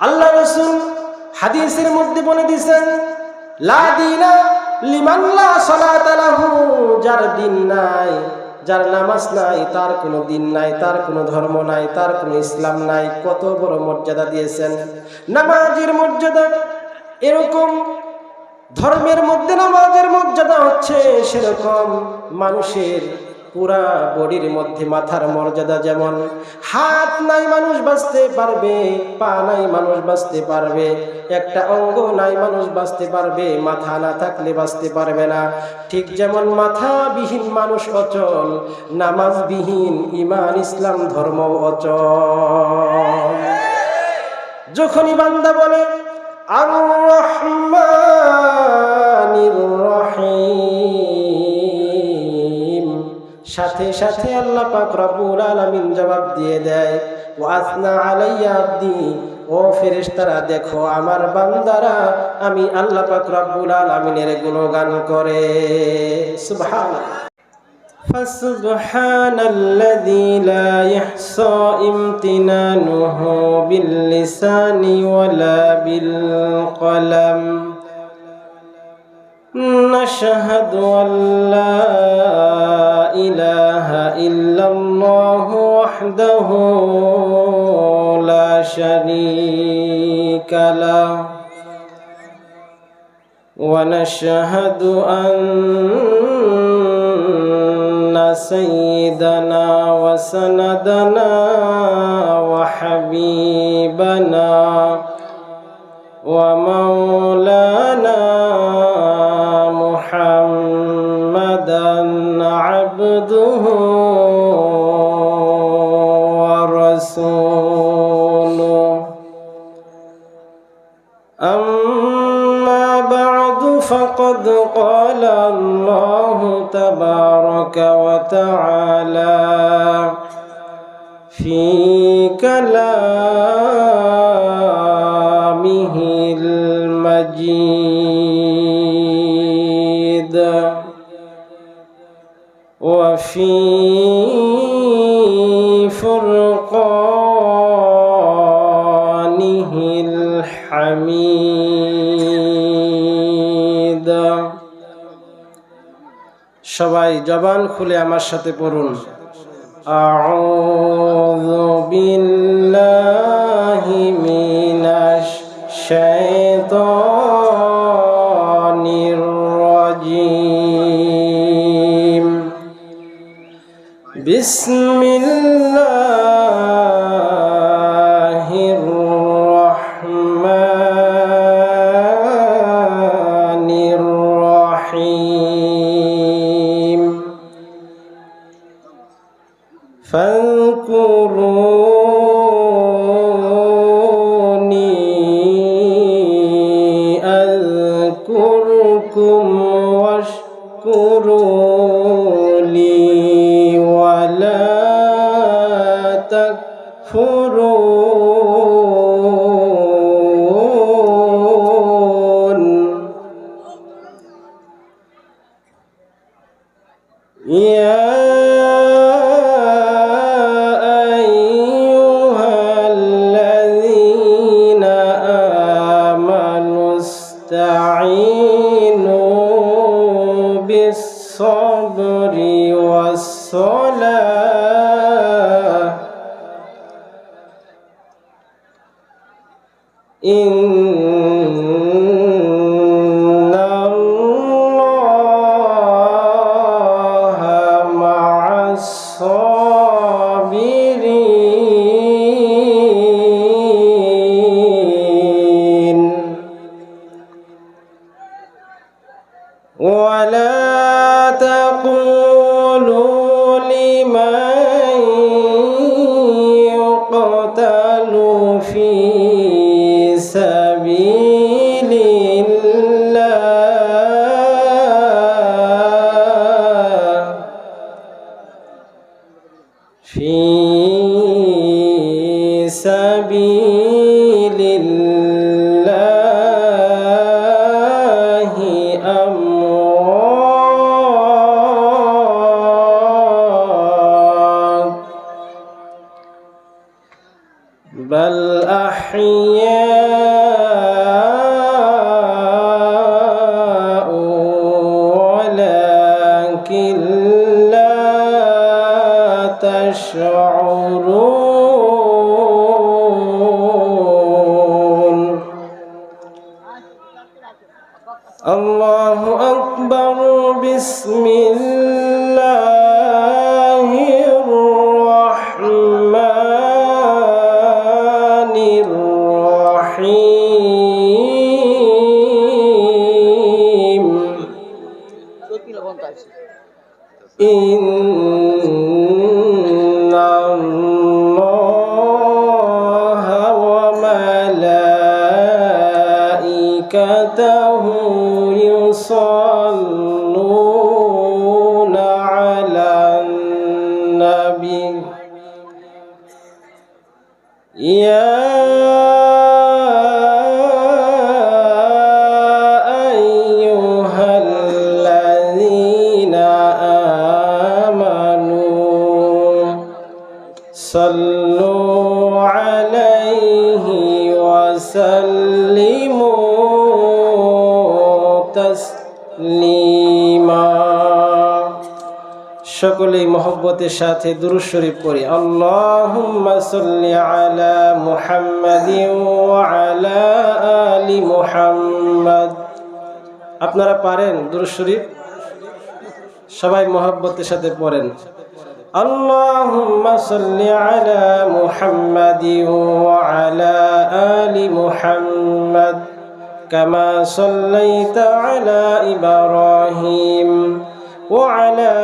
আল্লাহ রাসূল হাদিসের মধ্যে বলে দিয়েছেন, লা দীনা লিমান লা সালাতা লাহু, যার দিন নাই, যার নামাজ নাই, তার কোনো দিন নাই, তার কোনো ধর্ম নাই, তার কোনো ইসলাম নাই। কত বড় মর্যাদা দিয়েছেন নামাজের মর্যাদা। এরকম ধর্মের মধ্যে নামাজের মর্যাদা হচ্ছে সেরকম মানুষের পুরা বডির মধ্যে মাথার মর্যাদা যেমন। হাত নাই মানুষ বাঁচতে পারবে, পা নাই মানুষ বাঁচতে পারবে, একটা অঙ্গ নাই মানুষ বাঁচতে পারবে, মাথা না থাকলে বাঁচতে পারবে না। ঠিক যেমন মাথাবিহীন মানুষ অচল, নামাজবিহীন ঈমান ইসলাম ধর্ম অচল। যখনই বান্দা বলে আর রহমানির রহিম, সাথে সাথে আল্লাহ পাক রব্বুল আলামিন জবাব দিয়ে দেয়, ওয়াসনা আলাইয়া আবদি, ও ফেরেশতারা দেখো আমার বান্দারা আমি আল্লাহ পাক রব্বুল আলামিনের গুণগান করে। সুবহানাল্লাহ। فسبحان الذي لا يحصى امتنانه باللسان ولا بالقلم، نشهد أن لا إله إلا الله وحده لا شريك له، ونشهد أن سيدنا وسندنا وحبيبنا ومولانا محمدا عبده ورسوله، أما بعد فقد قال الله تبارك وتعالى في كلامه المجيد وفي فرقانه الحميد। সবাই জবান খুলে আমার সাথে পড়ুন, আউযু বিল্লাহি মিনাশ শাইতানির রাজীম, বিসমিল্লাহির রহমানির রহিম, ফাযকুরুনি আযকুরকুম ওয়াশকুরু লি ওয়ালা তাকফুরুন। ইয়া بالصبر والصلاة إن الله مع الصابرين، ولا تقولوا لمن يقتل في سبيل الله في سبيل الله أموات بل أحياء أولياء ولكن لا تشعرون الله أكبر بسم الله الرحمن الرحيم إن الله وملائكته يصلون على النبي يا أيها الذين آمنوا صلوا عليه وسلموا تسليما সকলেই মহব্বতের সাথে দুরূদ শরীফ পড়ি আল্লাহুম্মা সাল্লি আলা মুহাম্মাদিন ওয়া আলা আলি মুহাম্মাদ আপনারা পারেন দুরূদ শরীফ সবাই মহব্বতের সাথে পড়েন আল্লাহুম্মা সাল্লি আলা মুহাম্মাদিন ওয়া আলা আলি মুহাম্মাদ কামা সাল্লাইতা আলা ইব্রাহিম وعلى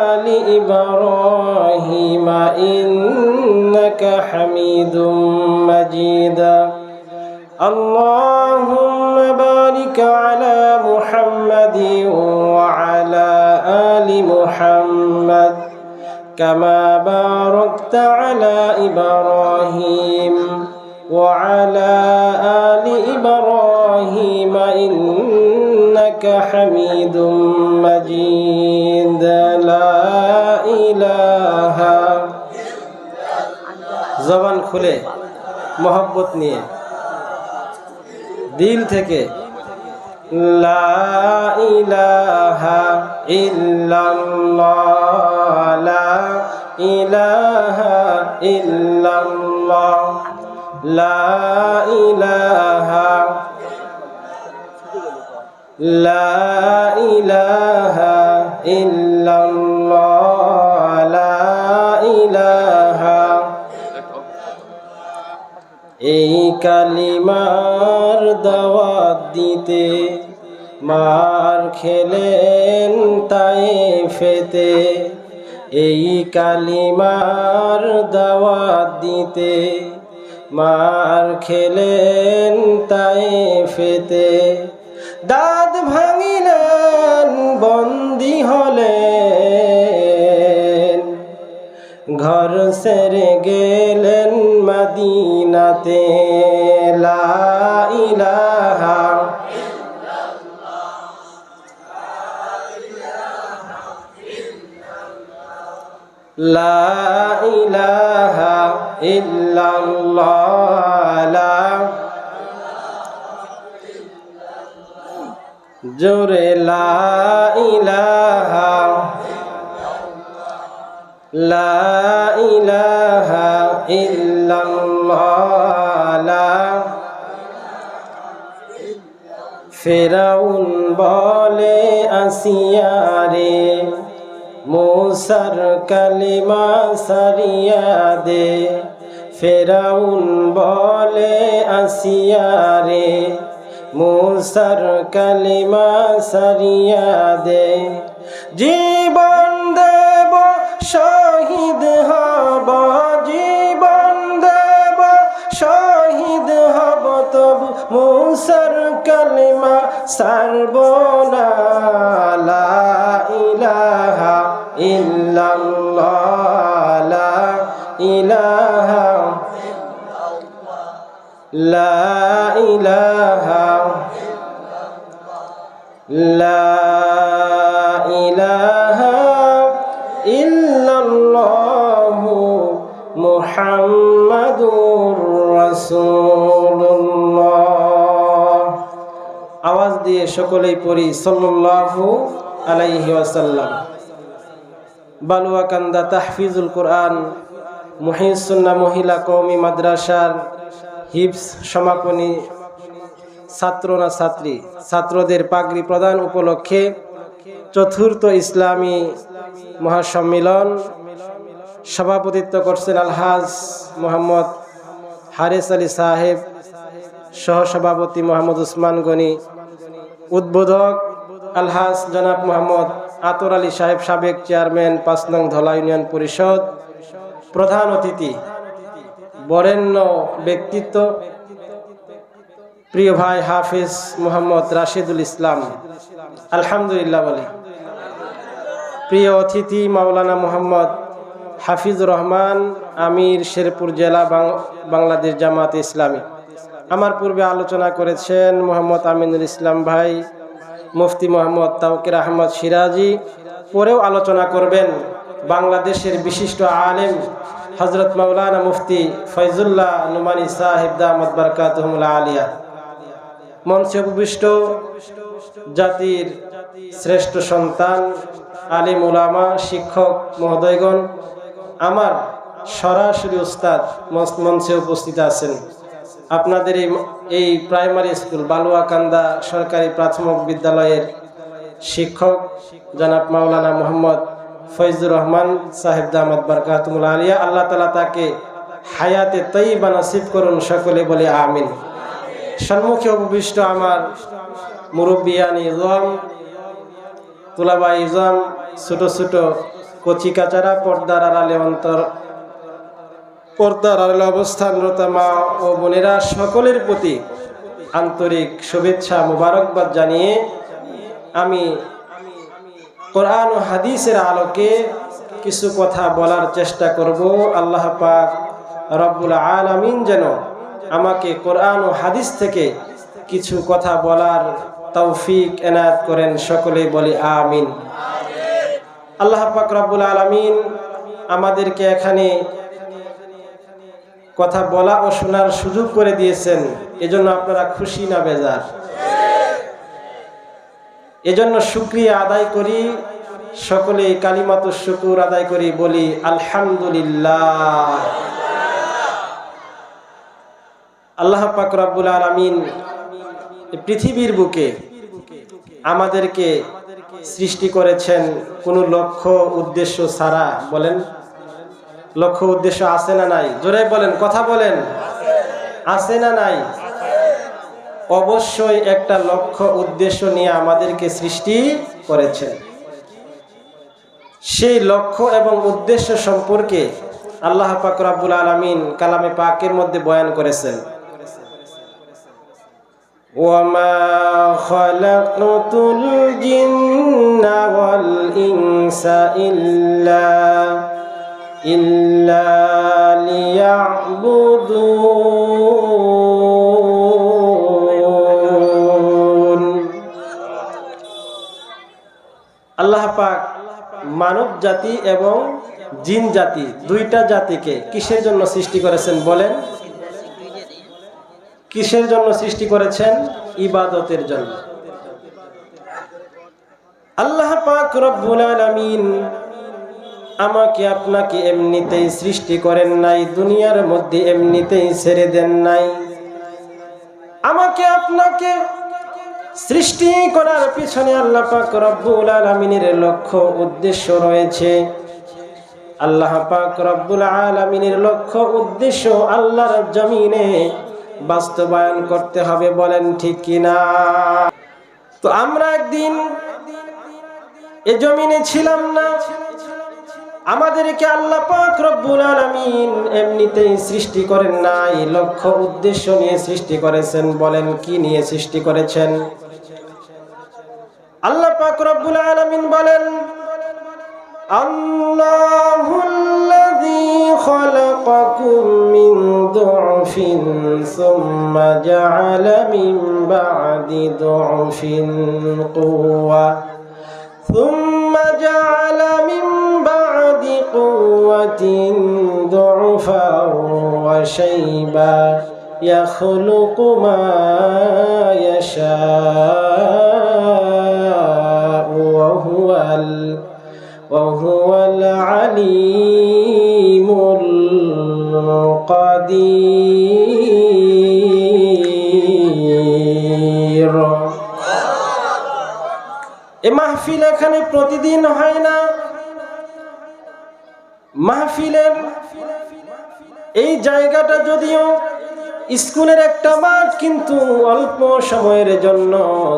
آل إبراهيم إنك حميد مجيد اللهم بارك على محمد وعلى آل محمد كما باركت على إبراهيم وعلى آل إبراهيم إنك حميد مجيد لا إله জবান খুলে মোহব্বত নিয়ে দিল থেকে লা ইলাহা ইল্লাল্লাহ লা ইলাহা ইল্লাল্লাহ লা ইলাহা লা ইলাহা ইল্লাল্লাহ লা ইলাহা এই কালিমার দাওয়াত দিতে মার খেলেন তায়েফেতে এই কালিমার দাওয়াত দিতে মার খেলেন তায়েফেতে দাঁত ভাঙিলেন বন্দী হলেন ঘর ছেড়ে গেলেন মদিনাতে লা ইলাহা লা ইলাহা ইল্লাল্লাহ লা জোরে লা ইলাহা লা ইলাহা ইল্লাল্লাহ লা ফিরাউন বলে আসিয়ারে मूसार कलिमा सारिया दे फिराउन बोले आसिया रे मूसार कलिमा सारिया दे जीवन देव शहीद हब जीवन देव शहीद हब तब मूसार कलिमा सारब ना ला इलाहा इल्लल्लाह ला इलाहा ला इलाहा ला इलाहा इल्लल्लाह मुहम्मदुर रसूलुल्लाह। দিয়ে সকলেই পড়ি সাল্লাল্লাহু আলাইহি ওয়াসাল্লাম। বালুয়াকান্দা তাহফিজুল কোরআন মুহিস সুন্নাহ মহিলা কওমি মাদ্রাসার হিফজ সমাপনী ছাত্র না ছাত্রী ছাত্রদের পাগড়ি প্রদান উপলক্ষে চতুর্থ ইসলামী মহাসম্মেলন সভাপতিত্ব করছেন আলহাজ মোহাম্মদ হারেস আলী সাহেব, সহসভাপতি মোহাম্মদ উসমান গনি, উদ্বোধক আলহাজ জনাব মোহাম্মদ আতর আলী সাহেব, সাবেক চেয়ারম্যান ৫ নং ধলা ইউনিয়ন পরিষদ। প্রধান অতিথি বরেণ্য ব্যক্তিত্ব প্রিয় ভাই হাফিজ মোহাম্মদ রাশিদুল ইসলাম, আলহামদুলিল্লাহ বলি। প্রিয় অতিথি মাওলানা মোহাম্মদ হাফিজুর রহমান, আমির, শেরপুর জেলা, বাংলাদেশ জামাত ইসলামী। আমার পূর্বে আলোচনা করেছেন মোহাম্মদ আমিনুল ইসলাম ভাই, মুফতি মোহাম্মদ তাওকির আহমদ সিরাজি। পরেও আলোচনা করবেন বাংলাদেশের বিশিষ্ট আলেম হযরত মাওলানা মুফতি ফয়জুল্লাহ নুমানী সাহেব দামাত বারকাতুহুল আলিয়া। মঞ্চে উপবিষ্ট জাতির শ্রেষ্ঠ সন্তান, আলিম উলামা, শিক্ষক মহোদয়গণ, আমার সরাসরি উস্তাদ মঞ্চে উপস্থিত আছেন। আপনাদের এই প্রাইমারি স্কুল বালুয়াকান্দা সরকারি প্রাথমিক বিদ্যালয়ের শিক্ষক জনাব মাওলানা মোহাম্মদ ফয়জুর রহমান সাহেব দামাত বারকাতুহুল আলিয়া। আল্লাহ তাআলা তাকে হায়াতে তয়্যিবা নসিব করুন, সকলে বলে আমিন। সম্মুখে উপবিষ্ট আমার মুরব্বিয়ান ইজম, তুলাবা ইজম, ছোট ছোট কচি কাচারা, পর্দার আড়ালে অবস্থানরত মা ও বোনেরা, সকলের প্রতি আন্তরিক শুভেচ্ছা মোবারকবাদ জানিয়ে আমি কোরআন ও হাদিসের আলোকে কিছু কথা বলার চেষ্টা করব। আল্লাহ পাক রব্বুল আলামিন যেন আমাকে কোরআন ও হাদিস থেকে কিছু কথা বলার তৌফিক এনায়েত করেন, সকলে বলি আমিন। আল্লাহ পাক রব্বুল আলামিন আমাদেরকে এখানে কথা বলা ও শোনার সুযোগ করে দিয়েছেন, এজন্য আপনারা খুশি না বেজার? এজন্য শুকরিয়া আদায় করি, সকলে কালিমাতুশ শুকুর আদায় করি, বলি আলহামদুলিল্লাহ। আল্লাহ পাক রব্বুল আলামিন পৃথিবীর বুকে আমাদেরকে সৃষ্টি করেছেন কোনো লক্ষ্য উদ্দেশ্য ছাড়া। বলেন, লক্ষ্য উদ্দেশ্য আছে না নাই? জোরে বলেন, কথা বলেন, আছে না নাই? অবশ্যই একটা লক্ষ্য উদ্দেশ্য নিয়ে আমাদেরকে সৃষ্টি করেছেন। সেই লক্ষ্য এবং উদ্দেশ্য সম্পর্কে আল্লাহ পাক রব্বুল আলামিন কালামে পাকের মধ্যে বয়ান করেছেন, ওয়ামা খালাকতুল জিন্না ওয়াল ইনসা ইল্লা লিয়াবুদুন। আল্লাহ পাক মানব জাতি এবং জিন জাতি, দুইটা জাতিকে কিসের জন্য সৃষ্টি করেছেন? বলেন, কিসের জন্য সৃষ্টি করেছেন? ইবাদতের জন্য। আল্লাহ পাক রব্বুল আলামিন আমাকে আপনাকে এমনিতেই সৃষ্টি করেন নাই, দুনিয়ার মধ্যে এমনিতেই ছেড়ে দেন নাই। আমাকে আপনাকে সৃষ্টি করার পিছনে আল্লাহ পাক রব্বুল আলামিনের লক্ষ্য উদ্দেশ্য রয়েছে। আল্লাহ পাক রব্বুল আলামিনের লক্ষ্য উদ্দেশ্য আল্লাহর জমিনে বাস্তবায়ন করতে হবে, বলেন ঠিক কিনা? তো আমরা একদিন এ জমিনে ছিলাম না, আমাদেরকে আল্লাহ পাক রব্বুল আলামিন এমনিতেই সৃষ্টি করেন নাই, লক্ষ্য উদ্দেশ্য নিয়ে সৃষ্টি করেছেন। বলেন, কি নিয়ে সৃষ্টি করেছেন? আল্লাহ পাক রব্বুল আলামিন বলেন, আল্লাহুল্লাযী খালাকাকুম মিন দু'ফিন সুম্মা জা'আলা মিন বা'দি দু'ফিন কুওয়া সুম্মা জা'আলা মিন বা'দি কুওয়াতিন দু'ফান ওয়া শাইবা ইয়াখলুকু মা ইয়াশা وهو العليم القدير এই মাহফিল এখানে প্রতিদিন হয় না। মাহফিলের এই জায়গাটা যদিও স্কুলের একটা মাঠ, কিন্তু অল্প সময়ের জন্য,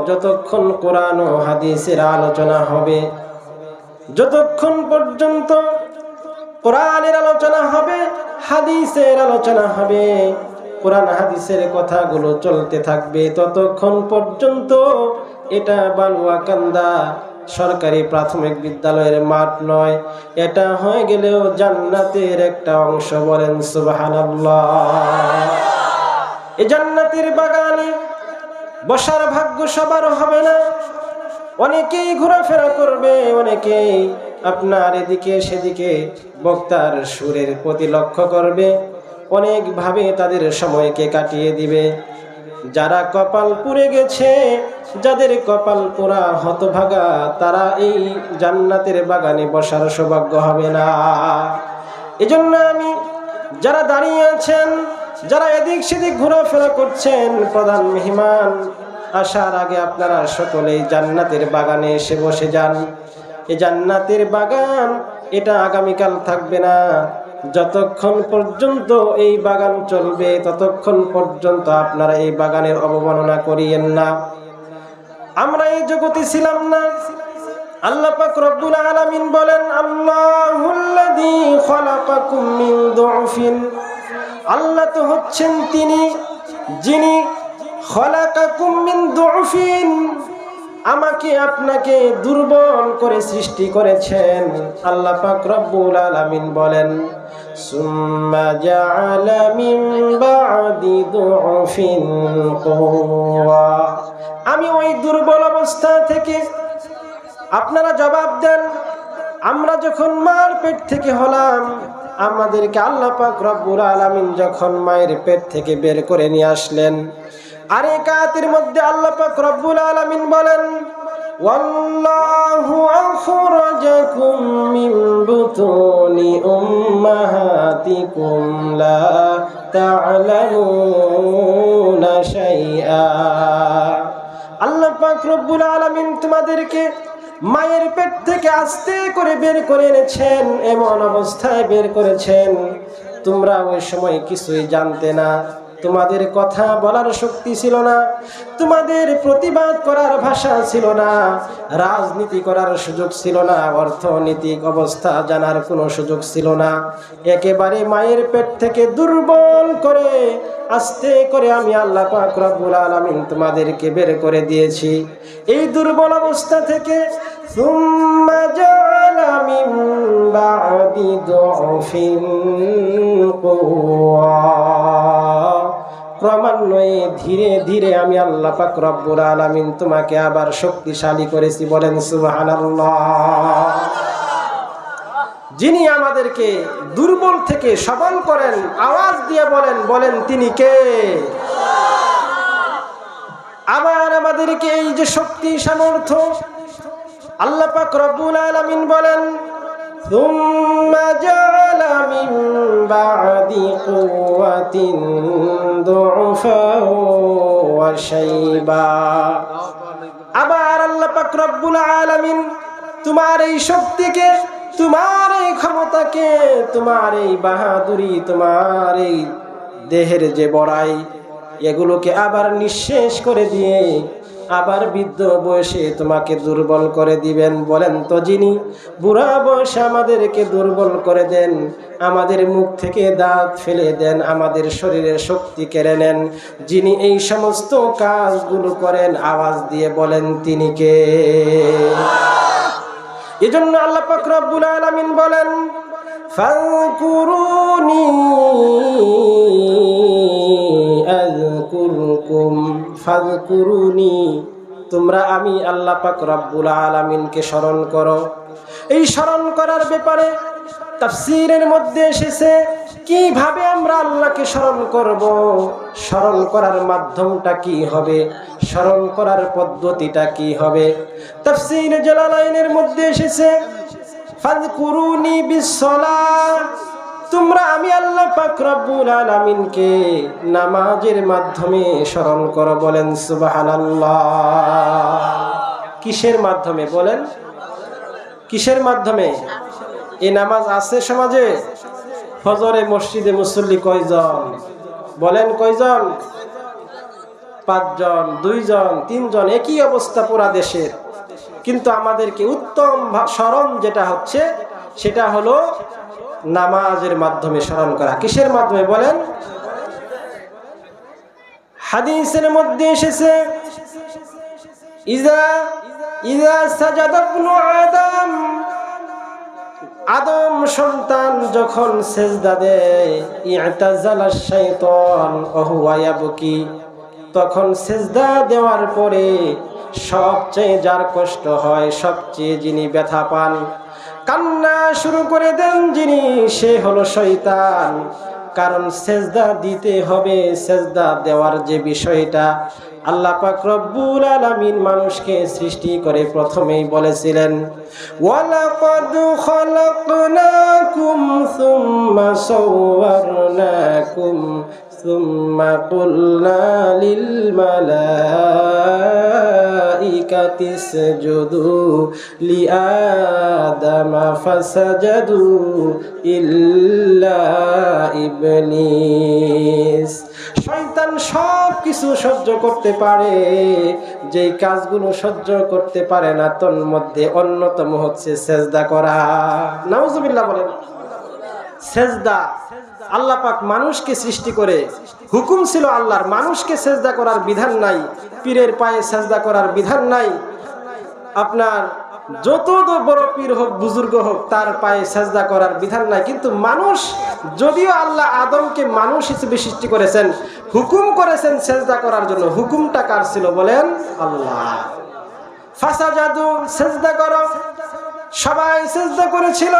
যতক্ষণ কোরআন ও হাদিসের আলোচনা হবে, যতক্ষণ পর্যন্ত কোরআনের আলোচনা হবে, হাদিসের আলোচনা হবে, কোরআন হাদিসের কথাগুলো চলতে থাকবে, ততক্ষণ পর্যন্ত এটা বালুয়াকান্দা সরকারি প্রাথমিক বিদ্যালয়ের মাঠ নয়, এটা হয়ে গেলেও জান্নাতের একটা অংশ। বলেন সুবহানাল্লাহ। এই জান্নাতের বাগানে বসার ভাগ্য সবার হবে না। অনেকেই ঘোরাফেরা করবে, অনেকেই আপনার এদিকে সেদিকে বক্তার সুরের প্রতি লক্ষ্য করবে, অনেকভাবে তাদের সময়কে কাটিয়ে দিবে। যারা কপাল পুড়ে গেছে, যাদের কপাল পোড়া, হতভাগা, তারা এই জান্নাতের বাগানে বসার সৌভাগ্য হবে না। এজন্য আমি, যারা দাঁড়িয়ে আছেন, যারা এদিক সেদিক ঘোরাফেরা করছেন, প্রধান মেহমান আসার আগে আপনারা সকলেই জান্নাতের বাগানে এসে বসে যান। এই জান্নাতের বাগান এটা আগামীকাল থাকবে না। যতক্ষণ পর্যন্ত এই বাগান চলবে, ততক্ষণ পর্যন্ত আপনারা এই বাগানের অবমাননা করিয়েন না। আমরা এই জগতে ছিলাম না। আল্লাহ পাক রব্বুল আলামিন বলেন, আল্লাহুল্লাযী খালাকাকুম মিন দুফিন, আল্লাহ তো হচ্ছেন তিনি যিনি খালাকাকুম মিন দুফিন, আমাকে আপনাকে দুর্বল করে সৃষ্টি করেছেন। আল্লাহ পাক রব্বুল আলামিন বলেন, সুম্মা জাআলা মিন বা'দি দুফিন কুওয়া, আমি ওই দুর্বল অবস্থা থেকে, আপনারা জবাব দেন, আমরা যখন মার পেট থেকে হলাম, আমাদেরকে আল্লাহ পাক রব্বুল আলামিন যখন মায়ের পেট থেকে বের করে নিয়ে আসলেন, আর এই আয়াতের মধ্যে আল্লাহ পাক রব্বুল আলামিন বলেন, ওয়াল্লাহু আখরাজাকুম মিন বুতুনি উম্মাহাতিকুম লা তা'লামুনা শাইআ, আল্লাহ পাক রব্বুল আলামিন তোমাদেরকে মায়ের পেট থেকে আস্তে করে বের করে এনেছেন, এমন অবস্থায় বের করেছেন তোমরা ওই সময় কিছুই জানতে না, তোমাদের কথা বলার শক্তি ছিল না, তোমাদের প্রতিবাদ করার ভাষা ছিল না, রাজনীতি করার সুযোগ ছিল না, অর্থনৈতিক অবস্থা জানার কোনো সুযোগ ছিল না। একেবারে মায়ের পেট থেকে দুর্বল করে আস্তে করে আমি আল্লাহ পাক রব্বুল আলামিন তোমাদেরকে বের করে দিয়েছি। এই দুর্বল অবস্থা থেকে সুম্মা জাআলা মিন বা'দি দুফিন কুওয়া, ক্রমান্বয়ে ধীরে ধীরে আমি আল্লাহ পাক রব্বুল আলামিন তোমাকে আবার শক্তিশালী করেছি। বলেন সুবহানাল্লাহ। যিনি আমাদেরকে দুর্বল থেকে সবল করেন, আওয়াজ দিয়ে বলেন, বলেন তিনি কে? আবার আমাদেরকে এই যে শক্তি সামর্থ্য, আল্লাহ পাক রব্বুল আলামিন বলেন, সুম্মা জাআলা মিন বা'দি কুওয়াতিন দুফান ওয়া শাইবা, আবার আল্লাহ পাক রব্বুল আলামিন তোমার এই শক্তিকে, তোমার এই ক্ষমতাকে, তোমার এই বাহাদুরি, তোমার এই দেহের যে বড়াই, এগুলোকে আবার নিঃশেষ করে দিয়ে আবার বৃদ্ধ বয়সে তোমাকে দুর্বল করে দিবেন। বলেন তো যিনি বুড়া বয়সে আমাদেরকে দুর্বল করে দেন, আমাদের মুখ থেকে দাঁত ফেলে দেন, আমাদের শরীরের শক্তি কেড়ে নেন, যিনি এই সমস্ত কাজগুলো করেন, আওয়াজ দিয়ে বলেন তিনি কে? এজন্য আল্লাহ পাক রব্বুল আলামিন বলেন, ফাযকুরুনি আযকুরকুম, ফাযকুরুনি, তোমরা আমি আল্লাহ পাক রব্বুল আলামিনকে স্মরণ করো। এই স্মরণ করার ব্যাপারে তাফসীরের মধ্যে এসেছে কিভাবে আমরা আল্লাহকে স্মরণ করব, স্মরণ করার মাধ্যমটা কি হবে, স্মরণ করার পদ্ধতিটা কি হবে। তাফসীর জালালাইনের মধ্যে এসেছে ফাযকুরুনি বিসসালাহ, তোমরা আমি আল্লাহ পাক রব্বুল আলামিনকে নামাজের মাধ্যমে স্মরণ করো। বলেন সুবহানাল্লাহ। কিসের মাধ্যমে বলেন? কিসের মাধ্যমে? এই নামাজ আছে সমাজে? ফজরে মসজিদে মুসল্লি কয়জন? বলেন কয়জন? 5 জন, 2 জন, 3 জন, একই অবস্থা পুরা দেশের। কিন্তু আমাদেরকে উত্তম স্মরণ যেটা হচ্ছে সেটা হলো নামাজের মাধ্যমে স্মরণ করা। কিসের মাধ্যমে বলেন? হাদিসের মধ্যে এসেছে ইযা সাজাদা ইবনু আদম, আদম সন্তান যখন সেজদা দেয়, ই'তাজালা শাইতান ওয়া হুয়া ইয়াবকি, তখন সেজদা দেওয়ার পরে সবচেয়ে যার কষ্ট হয়, সবচেয়ে যিনি ব্যথা পান, কান্না শুরু করে দেন যিনি, সে হলো শয়তান। কারণ সেজদা দিতে হবে, সেজদা দেওয়ার যে বিষয়টা আল্লাহ পাক রব্বুল আলামিন মানুষকে সৃষ্টি করে প্রথমেই বলেছিলেন, ওয়ালাকাদ খালাকনাকুম সুম্মা সাওয়ারনাকুম সুম্মা কুলনা লিল মালাইকাতি ইসজুদু লিআদামা ফাসাজাদু ইল্লা ইবলিস। শয়তান সব কিছু সহ্য করতে পারে, যেই কাজগুলো সহ্য করতে পারে না তোর মধ্যে অন্যতম হচ্ছে সেজদা করা। নাউজুবিল্লাহ বলেন। সেজদা আল্লাহ পাক মানুষকে সৃষ্টি করে, হুকুম ছিল আল্লাহর, মানুষকে সেজদা করার বিধান নাই, পীরের পায়ে সেজদা করার বিধান নাই, আপনার যত বড় পীর হোক বুজুর্গ হোক তার পায়ে সেজদা করার বিধান নাই। কিন্তু মানুষ, যদিও আল্লাহ আদমকে মানুষ হিসেবে সৃষ্টি করেছেন, হুকুম করেছেন সেজদা করার জন্য, হুকুমটা কার ছিল বলেন? আল্লাহ। ফাসাজাদু, সেজদা করো, সবাই সেজদা করেছিল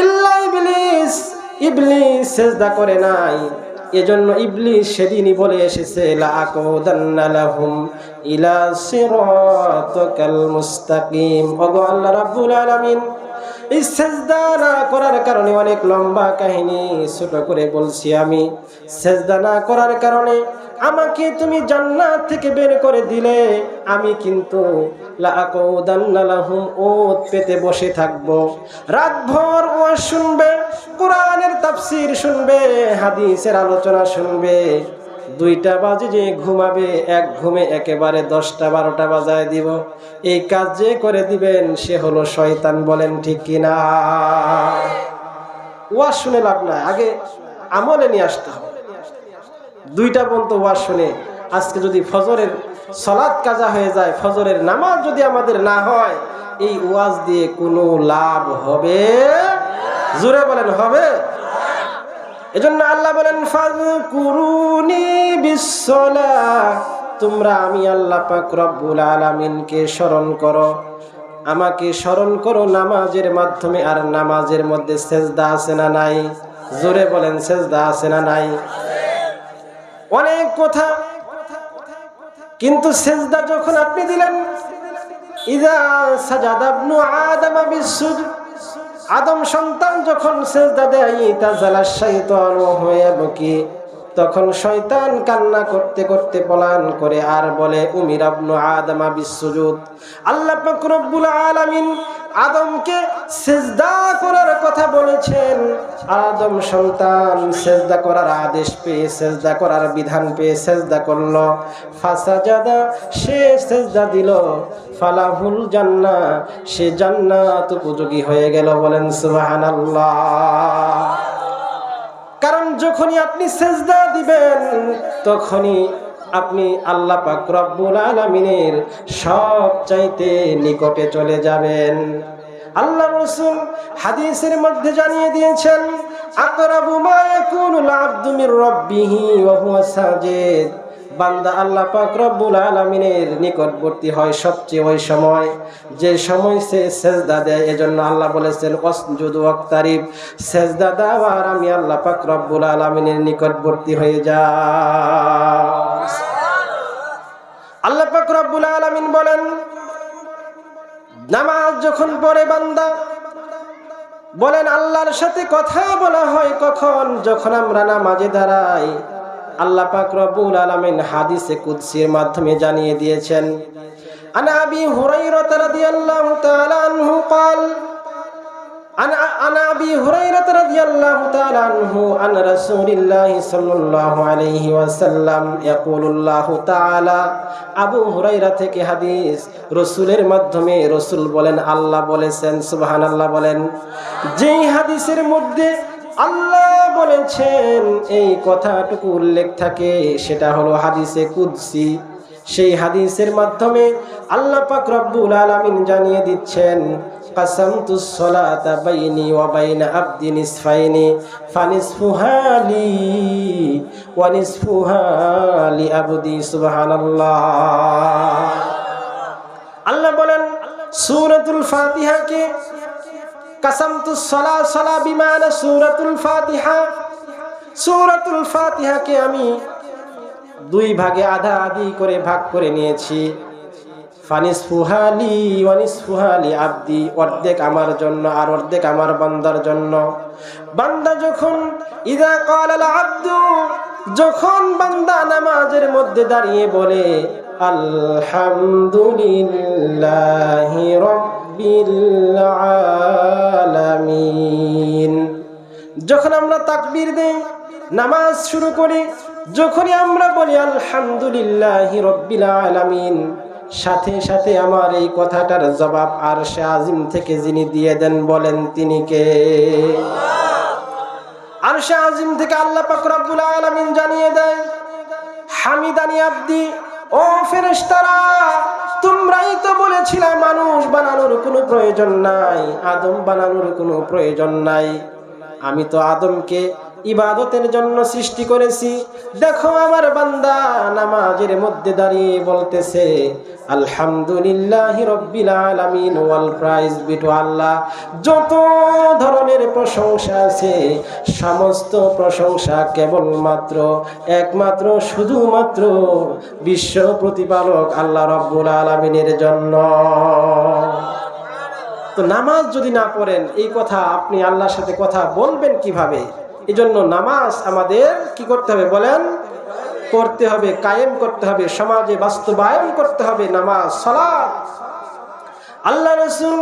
ইল্লা ইবলিস, ইবলিস সেজদা করে নাই। এজন্য ইবলিস সেদিনই বলে এসেছে, লাআকুদান্না লাহুম ইলা সিরাতাকাল মুস্তাকিম। ওগো আল্লাহ রাব্বুল আলামিন, এই সেজদা না করার কারণে, অনেক লম্বা কাহিনী ছোট করে বলছি আমি, সেজদা না করার কারণে আমাকে তুমি জান্নাত থেকে বের করে দিলে, আমি কিন্তু লাআকুদান্না লাহুম, ওত পেতে বসে থাকবো, রাতভর ওয়াজ শুনবে, কোরআনের তাফসীর শুনবে, হাদিসের আলোচনা শুনবে, 2টা বাজে যে ঘুমাবে, এক ঘুমে একেবারে 10টা 12টা বাজায় দিব। এই কাজ যে করে দিবেন সে হলো শয়তান। বলেন ঠিক কিনা? ওয়াজ শুনে লাভ নাই, আগে আমলে নিয়ে আসতে হবে। 2টা পর্যন্ত ওয়াজ শুনে আজকে যদি ফজরের সালাত কাজা হয়ে যায়, ফজরের নামাজ যদি আমাদের না হয়, এই ওয়াজ দিয়ে কোনো লাভ হবে? জোরে বলেন, হবে? এজন্য আল্লাহ বলেন, ফাযকুরুনি বিসসালাহ, তোমরা আমি আল্লাহ পাক রব্বুল আলামিনকে স্মরণ করো, আমাকে স্মরণ করো নামাজের মাধ্যমে। আর নামাজের মধ্যে সেজদা আছে না নাই? জোরে বলেন, সেজদা আছে না নাই? অনেক কথা, কিন্তু সেজদা যখন আপনি দিলেন, ইযা সাজাদা ইবনু আদম বিসসুজুদ, আদম সন্তান যখন সেজদা দেয়, তাজালা শাইতান ওয়া হুয়া ইয়াবকি, তখন শয়তান কান্না করতে করতে পলায়ন করে আর বলে, উমিরা ইবনু আদম বিসসুজুদ। আল্লাহ পাক রব্বুল আলামিন আদমকে সেজদা করার কথা বলেছেন, আদম সন্তান সেজদা করার আদেশ পেয়ে, সেজদা করার বিধান পেয়ে সেজদা করলো। ফাসাজাদা, সে সেজদা দিল, ফালাহুল জান্নাহ, সে জান্নাত উপযোগী হয়ে গেল। বলেন সুবহানাল্লাহ। কারণ যখনই আপনি সেজদা দিবেন, তখনই আপনি আল্লাহ পাক রব্বুল আলামিনের সবচাইতে নিকটে চলে যাবেন। আল্লাহ রাসূল হাদিসের মধ্যে জানিয়ে দিয়েছেন, আকরাবু মা ইয়াকুনুল আবদু মির রাব্বিহি ওয়া হুয়া সাজিদ, বান্দা আল্লাহ পাক রব্বুল আলামিনের নিকটবর্তী হয় সবচেয়ে ওই সময় যে সময় সে সেজদা দেয়। এজন্য আল্লাহ বলেছেন, ওয়াসজুদ ওয়াক্তারিব, সেজদা দাও আর আমি আল্লাহ পাক রব্বুল আলামিনের নিকটবর্তী হয়ে যাও। আল্লাহ পাক রব্বুল আলামিন বলেন, নামাজ যখন পড়ে বান্দা, বলেন আল্লাহর সাথে কথা বলা হয় কখন? যখন আমরা নামাজে দাঁড়াই। আল্লাহ পাক রব্বুল আলামিন হাদিসে কুদসির মাধ্যমে জানিয়ে দিয়েছেন, আনা আবি হুরায়রা রাদিয়াল্লাহু তাআলা আনহু قال عن أبي هريرة رضي الله تعالى عنه عن رسول الله صلى الله عليه وسلم يقول الله تعالى আবু হুরায়রা থেকে হাদিস, রাসূলের মাধ্যমে রাসূল বলেন, আল্লাহ বলেছেন, সুবহানাল্লাহ বলেন। যেই হাদিসের মধ্যে আল্লাহ বলেছেন এই কথাটুকু উল্লেখ থাকে সেটা হলো হাদিসে কুদসি। সেই হাদিসের মাধ্যমে আল্লাহ পাক রব্বুল আলামিন জানিয়ে দিচ্ছেন, কাসামতুস সালাতা বাইনি ওয়া বাইনা আবদি নিসফাইনি ফানিসফুহা লি ওয়া নিসফুহা লি আবদি। সুবহানাল্লাহ। আল্লাহ বলেন সূরাতুল ফাতিহাকে কাসামতুস সালা বিমানা সূরাতুল ফাতিহা, সূরাতুল ফাতিহাকে আমি দুই ভাগে আধা আধি করে ভাগ করে নিয়েছি। ফানিসফুহা লি ওয়া নিসফুহা লি আবদি, অর্ধেক আমার জন্য আর অর্ধেক আমার বান্দার জন্য। বান্দা যখন ইযা ক্বালাল আবদু, যখন বান্দা নামাজের মধ্যে দাঁড়িয়ে বলে আলহামদুলিল্লাহি রাব্বিল আলামিন, যখন আমরা তাকবীর দেই, নামাজ শুরু করি, যখনই আমরা বলি আলহামদুলিল্লাহি রাব্বিল আলামিন, সাথে সাথে আমার এই কথাটার জবাব আরশে আজিম থেকে যিনি দিয়ে দেন, বলেন তিনি কে? আরশে আজিম থেকে আল্লাহ পাক রব্বুল আলামিন জানিয়ে দেয়, হামিদানি আব্দি, ও ফেরেশতারা, তোমরাই তো বলেছিলে মানুষ বানানোর কোনো প্রয়োজন নাই, আদম বানানোর কোনো প্রয়োজন নাই। আমি তো আদমকে ইবাদতের জন্য সৃষ্টি করেছি। দেখো আমার বান্দা নামাজের মধ্যে দাঁড়িয়ে বলতেছে আলহামদুলিল্লাহি রাব্বিল আলামিন, ওয়াল প্রাইজ বি টু আল্লাহ। যত ধরনের প্রশংসা আছে, সমস্ত প্রশংসা কেবলমাত্র একমাত্র শুধুমাত্র বিশ্ব প্রতিপালক আল্লাহ রাব্বুল আলামিনের জন্য। তো নামাজ যদি না পড়েন, এই কথা আপনি আল্লাহর সাথে কথা বলবেন কিভাবে? এই জন্য নামাজ আমাদের কি করতে হবে বলেন? পড়তে হবে, কায়েম করতে হবে, সমাজে বাস্তবায়ন করতে হবে নামাজ, সালাত। আল্লাহ রাসূল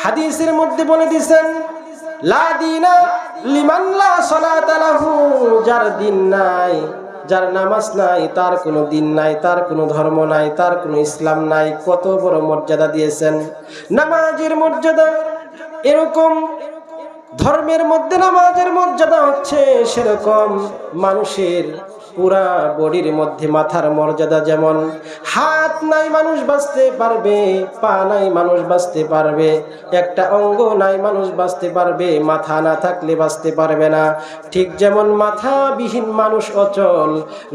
হাদিসের মধ্যে বলে দিয়েছেন, লা দীনা লিমান লা সালাতা লাহু, যার দিন নাই, যার নামাজ নাই, তার কোনো দিন নাই, তার কোনো ধর্ম নাই, তার কোনো ইসলাম নাই। কত বড় মর্যাদা দিয়েছেন নামাজের মর্যাদা। এরকম ধর্মের মধ্যে নামাজের মর্যাদা হচ্ছে সেরকম মানুষের পুরা বডির মধ্যে মাথার মর্যাদা। যেমন হাত নাই মানুষ বাঁচতে পারবে, পা নাই মানুষ বাঁচতে পারবে, একটা অঙ্গ নাই মানুষ বাঁচতে পারবে, মাথা না থাকলে বাঁচতে পারবে না। ঠিক যেমন মাথাবিহীন মানুষ অচল,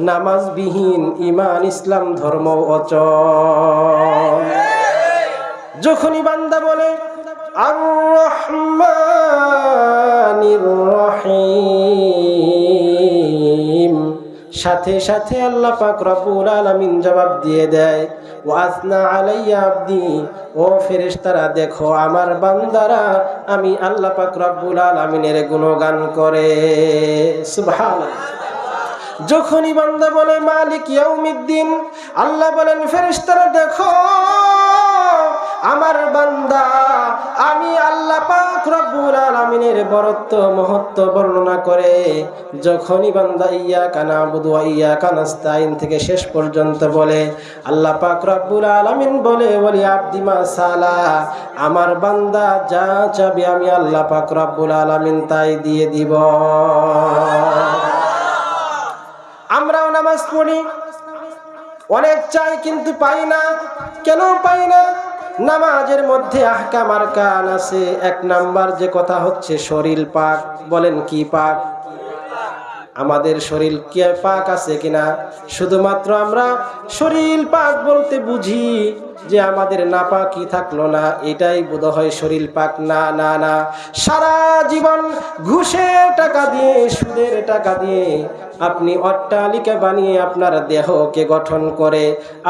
নামাজবিহীন ঈমান ইসলাম ধর্ম অচল। যখনই বান্দা বলে আর রহমানির রহিম, সাথে সাথে আল্লাহ পাক রব্বুল আলামিন জবাব দিয়ে দেয়, ওয়াসনা আলাইয়া আবদি, ও ফেরেশতারা দেখো আমার বান্দারা আমি আল্লাহ পাক রব্বুল আলামিনের গুণগান করে। সুবহানাল্লাহ। যখনই বান্দা বলে মালিক ইয়াউমিদ্দিন, আল্লাহ বলেন ফেরেশতারা দেখো আমার বান্দা আমি আল্লাহ পাক রব্বুল আলামিনের বরত্ব মহত্ব বর্ণনা করে। যখনই বান্দা ইয়্যাকা না'বুদু ওয়া ইয়্যাকা নাস্তাইন থেকে শেষ পর্যন্ত বলে, আল্লাহ পাক রব্বুল আলামিন বলে ওয়ালি আবদি মা সালা, আমার বান্দা যা চাবে আমি আল্লাহ পাক রব্বুল আলামিন তাই দিয়ে দিব। আমরাও নামাজ পড়ি, অনেক চাই কিন্তু পাই না। কেন পাই না? নামাজের মধ্যে আহকাম আরকান আছে। এক নাম্বার যে কথা হচ্ছে শরীর পাক। বলেন কি পাক? আমাদের শরীর কি পাক আছে কিনা? শুধুমাত্র আমরা শরীর পাক বলতে বুঝি যে আমাদের নাপাকি থাকলো না, এটাই বোধহয় শরীর পাক। না না না, সারা জীবন ঘুষের টাকা দিয়ে, সুদের টাকা দিয়ে আপনি অট্টালিকা বানিয়ে আপনার দেহকে গঠন করে,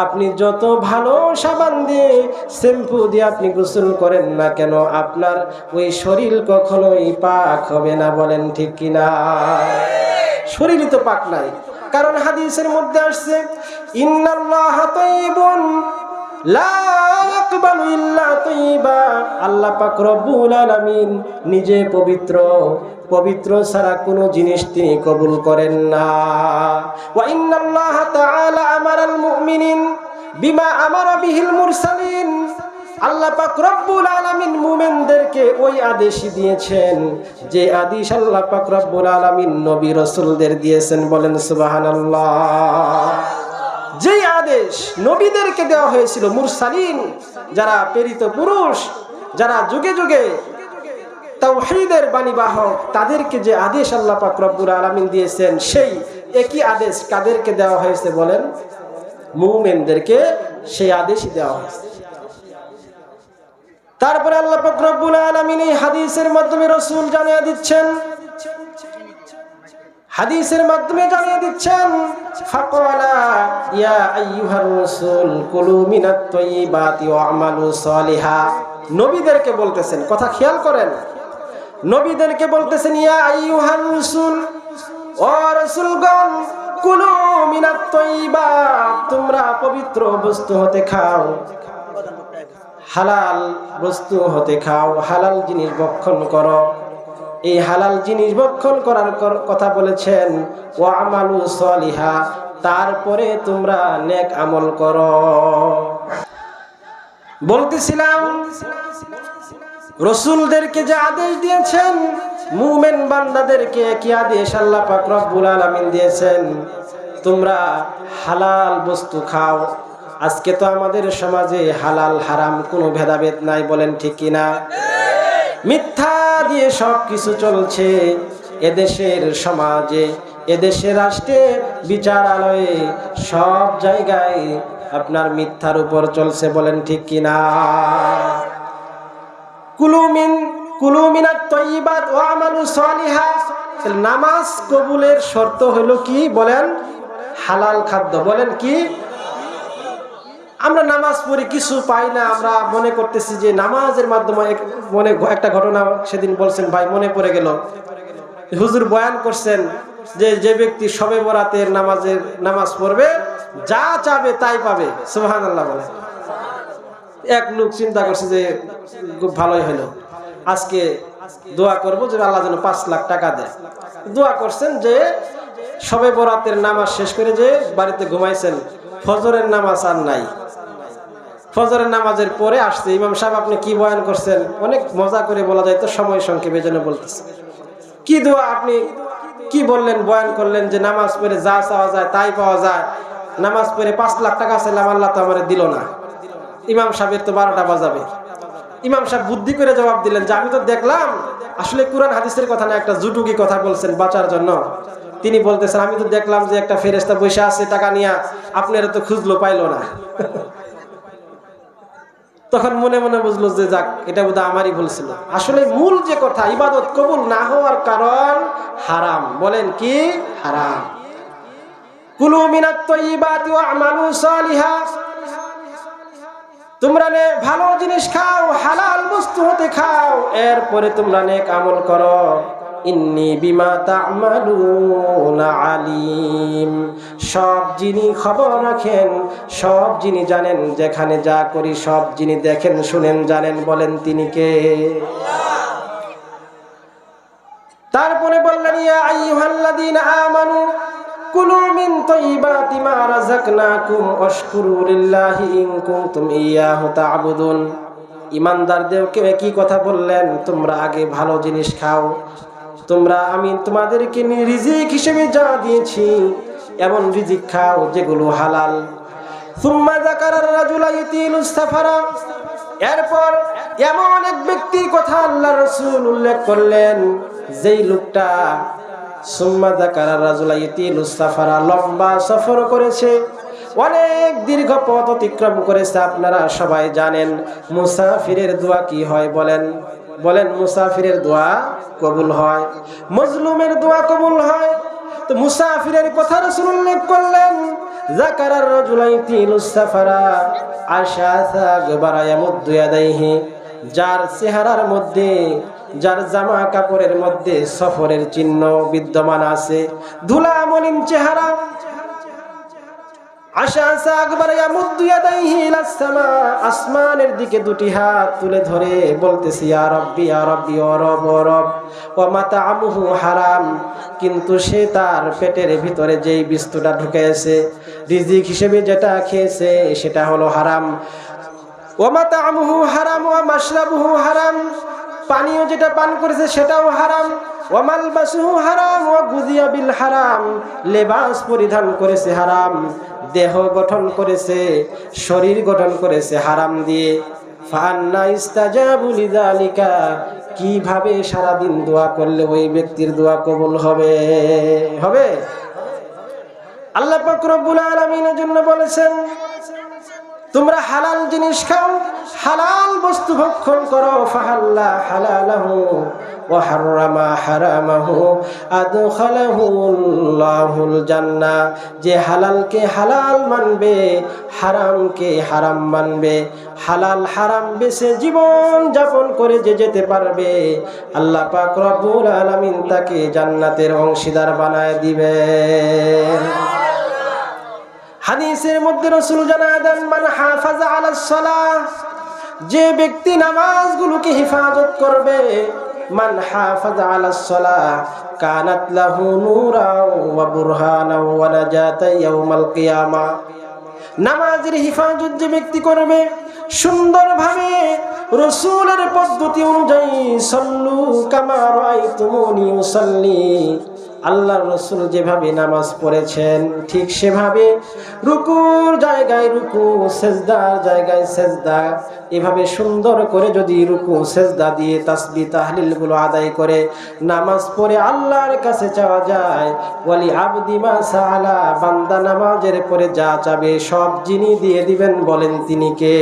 আপনি যত ভালো সাবান দিয়ে শ্যাম্পু দিয়ে আপনি গোসল করেন না কেন, আপনার ওই শরীর কখনোই পাক হবে না। বলেন ঠিক কিনা? শরীরই তো পাক নাই। কারণ হাদিসের মধ্যে আসছে, ইন্নাল্লাহা তাইয়িবুন লা ইয়াকবালু ইল্লা তাইয়িবা। আল্লাহ পাক রব্বুল আলামিন নিজে পবিত্র, পবিত্র ছাড়া কোনো জিনিস তিনি কবুল করেন না। ওয়া ইন্নাল্লাহা তাআলা আমারাল মুমিনিন বিমা আমারা বিহিল মুরসালিন। আল্লাহ পাক রব্বুল আলামিন মুমিনদেরকে ওই আদেশ দিয়েছেন যে আদেশ আল্লাহ পাক রব্বুল আলামিন নবী রাসূলদের দিয়েছেন। বলেন সুবহানাল্লাহ। যেই আদেশ নবীদেরকে দেওয়া হয়েছিল, মুরসালিন যারা প্রেরিত পুরুষ, যারা যুগে যুগে তাওহীদের বাণীবাহক, তাদেরকে যে আদেশ আল্লাহ পাক রব্বুল আলামিন দিয়েছেন, সেই একই আদেশ কাদেরকে দেওয়া হয়েছে? বলেন, মুমিনদেরকে সেই আদেশই দেওয়া হয়েছে। তারপরে আল্লাহ পাক রব্বুল আলামিন এই হাদিসের মাধ্যমে রাসূল জানিয়ে দিচ্ছেন, হাদিসের মাধ্যমে জানিয়ে দিচ্ছেন, ফাকালা ইয়া আইয়ুহার রাসূল কুলু মিনাত তাইয়িবাতি ওয়া আমালু সালিহা। নবীদেরকে বলতেছেন, কথা খেয়াল করেন, নবীদেরকে বলতেছেন, ইয়া আইয়ুহার রাসূল, ও রাসূলগণ, কুলু মিনাত তাইয়িবাত, তোমরা পবিত্র বস্তু হতে খাও, হালাল বস্তু হতে খাও, হালাল জিনিস ভক্ষণ করো। এই হালাল জিনিস ভক্ষণ করার কথা বলেছেন, ওয়া আমালু সালিহা, তারপরে তোমরা নেক আমল করো। বলতেছিলাম, রাসূলদেরকে যে আদেশ দিয়েছেন, মুমিন বান্দাদেরকে কি আদেশ আল্লাহ পাক রব্বুল আলামিন দিয়েছেন? তোমরা হালাল বস্তু খাও। আজকে তো আমাদের সমাজে হালাল হারাম কোনো ভেদাভেদ নাই। বলেন ঠিক কিনা? মিথ্যা দিয়ে সব কিছু চলছে এদেশের সমাজে, এদেশের রাষ্ট্রে, বিচারালয়ে, সব জায়গায় আপনার মিথ্যার উপর চলছে। বলেন ঠিক কিনা? কুলু মিনাত তাইয়িবাত ওয়া আমালু সালিহা। নামাজ কবুলের শর্ত হলো কি? বলেন, হালাল খাদ্য। বলেন কি? আমরা নামাজ পড়ি, কিছু পাই না, আমরা মনে করতেছি যে নামাজের মাধ্যমে মনে একটা ঘটনা সেদিন বলছেন ভাই, মনে পড়ে গেল, হুজুর বয়ান করছেন যে যে ব্যক্তি শবে বরাতের নামাজ পড়বে, যা চাবে তাই পাবে। সুবহানাল্লাহ বলে। এক লোক চিন্তা করছে যে খুব ভালোই হলো, আজকে দোয়া করব যে আল্লাহ যেন 5 লাখ টাকা দেয়। দোয়া করছেন যে শবে বরাতের নামাজ শেষ করে যে বাড়িতে ঘুমাইছেন, ফজরের নামাজ আর নাই। ফজরের নামাজের পরে আসছে, ইমাম সাহেব আপনি কি বয়ান করছেন? অনেক মজা করে বলা যায় তো, সময় সংক্ষেপে যেন বলতেছে, কি দোয়া আপনি কি বললেন, বয়ান করলেন যে নামাজ পড়ে যা চাওয়া যায় তাই পাওয়া যায়, নামাজ পড়ে 5 লাখ টাকা চাইলাম, আল্লাহ তো আমার দিল না। ইমাম সাহেবের তো 12টা বাজাবে। ইমাম সাহেব বুদ্ধি করে জবাব দিলেন যে আমি তো দেখলাম আসলে কুরআন হাদিসের কথা না, একটা জুটুকি কথা বলছেন বাঁচার জন্য। তিনি বলতেছেন, আমি তো দেখলাম যে একটা ফেরেশতা বসে আছে টাকা নিয়ে, আপনারা তো খুঁজলো পাইলো না। তখন মনে মনে বুঝলো যে যাক, এটা বোধহয় আমারই ভুল ছিল। আসলে মূল যে কথা, ইবাদত কবুল না হওয়ার কারণ হারাম। বলেন কি? হারাম। কুলু মিনাত তাইয়িবাতি ওয়া আমালু সালিহা, তোমরা ভালো জিনিস খাও, হালাল বস্তু হতে খাও, এরপরে তোমরা নেক আমল করো। ইন্নী বিমা তা'মালুনা আলিম, সব যিনি খবর রাখেন, সব যিনি জানেন, যেখানে যা করি সব যিনি দেখেন, শুনেন, জানেন, বলেন তিনি কে? তারপরে বললেন, ইয়া আইয়ুহাল্লাযীনা আমানু কুলু মিন তাইয়িবাতি মা রাযাকনাকুম ওয়াশকুরু লিল্লাহি ইন কুনতুম ইয়াহু তা'বুদুন। ঈমানদারদেরকে কি কথা বললেন? তোমরা আগে ভালো জিনিস খাও, তোমরা আমি তোমাদেরকে রিজিক হিসেবে যা দিয়েছি এমন রিজিক খাও যেগুলো হালাল। সুম্মা যাকারা রাজুলা ইউতিলুস সাফারা, এরপর এমন এক ব্যক্তির কথা আল্লাহর রাসূল উল্লেখ করলেন, যেই লোকটা সুম্মা যাকারা রাজুলা ইতিলুস সাফারা, লম্বা সফর করেছে, অনেক দীর্ঘ পথ অতিক্রম করেছে। আপনারা সবাই জানেন মুসাফিরের দোয়া কি হয় বলেন? বলেন, মুসাফিরের দোয়া কবুল হয়, মজলুমের দোয়া কবুল হয়। তো মুসাফিরের কথা রাসূল উল্লেখ করলেন, যাকারার রাজুলা ইতিলুস সাফারা আশাসা গবারা ইয়ামুদ্দু ইয়াদাইহি, যার চেহারার মধ্যে, যার জামা কাপড়ের মধ্যে সফরের চিহ্ন বিদ্যমান আছে, ধুলা মলিন চেহারা, আসমানের দিকে দুটি হাত তুলে ধরে বলতেছি ইয়া রব্বি ইয়া রব্বি, ও রব ও রব, ওয়া মাতআমুহু হারাম, কিন্তু সে তার পেটের ভিতরে যেই বস্তুটা ঢুকেছে, রিজিক হিসেবে যেটা খেয়েছে সেটা হলো হারাম। ওয়া মাতআমুহু হারাম ওয়া মাশরাবুহু হারাম, পানীয় যেটা পান করেছে সেটাও হারাম। ওয়া মালবাসুহু হারাম ওয়া গুযিয়া বিল হারাম, লেবাস পরিধান করেছে হারাম, দেহ গঠন করেছে, শরীর গঠন করেছে হারাম দিয়ে। ফান্না ইস্তাজাবু লিযালিকা, কিভাবে সারাদিন দোয়া করলে ওই ব্যক্তির দোয়া কবুল হবে? হবে? আল্লাহ পাক রব্বুল আলামিনের জন্য বলেছেন, তোমরা হালাল জিনিস খাও, হালাল বস্তু ভক্ষণ করো। ফাহাল্লা হালালাহু ওয়া হাররামা হারামাহু আদখালাহুল্লাহুল জান্নাহ, যে হালালকে হালাল মানবে, হারামকে হারাম মানবে, হালাল হারাম বেছে জীবন যাপন করে যে যেতে পারবে, আল্লাহ পাক রব্বুল আলামিন তাকে জান্নাতের অংশীদার বানায় দিবেন। হাদিসের মধ্যে রাসূল জানায় দেন, মান হাফাজা আলাস সালাহ, যে ব্যক্তি নামাজগুলোকে হেফাজত করবে, মান হাফাজা আলাস সালাহ কানাত লাহু নূরাও ওয়া বুরহানাও ওয়া নাজাতা ইয়াউমাল কিয়ামা, নামাজের হেফাজত যে ব্যক্তি করবে, সুন্দরভাবে রাসূলের পদ্ধতি অনুযায়ী, সাল্লু কামা রাআইতুমুনি উসাল্লি, আল্লাহর রাসূল যেভাবে নামাজ পড়েছেন ঠিক সেভাবে রুকুর জায়গায় রুকু, সেজদার জায়গায় সেজদা, এভাবে সুন্দর করে যদি রুকু সেজদা দিয়ে তাসবিহ তাহলিলগুলো আদায় করে নামাজ পড়ে আল্লাহর কাছে চাওয়া যায়, ওয়ালি আবদি মা সাআলা, বান্দা নামাজের পরে যা চাবে সব যিনি দিয়ে দিবেন, বলেন তিনি কে?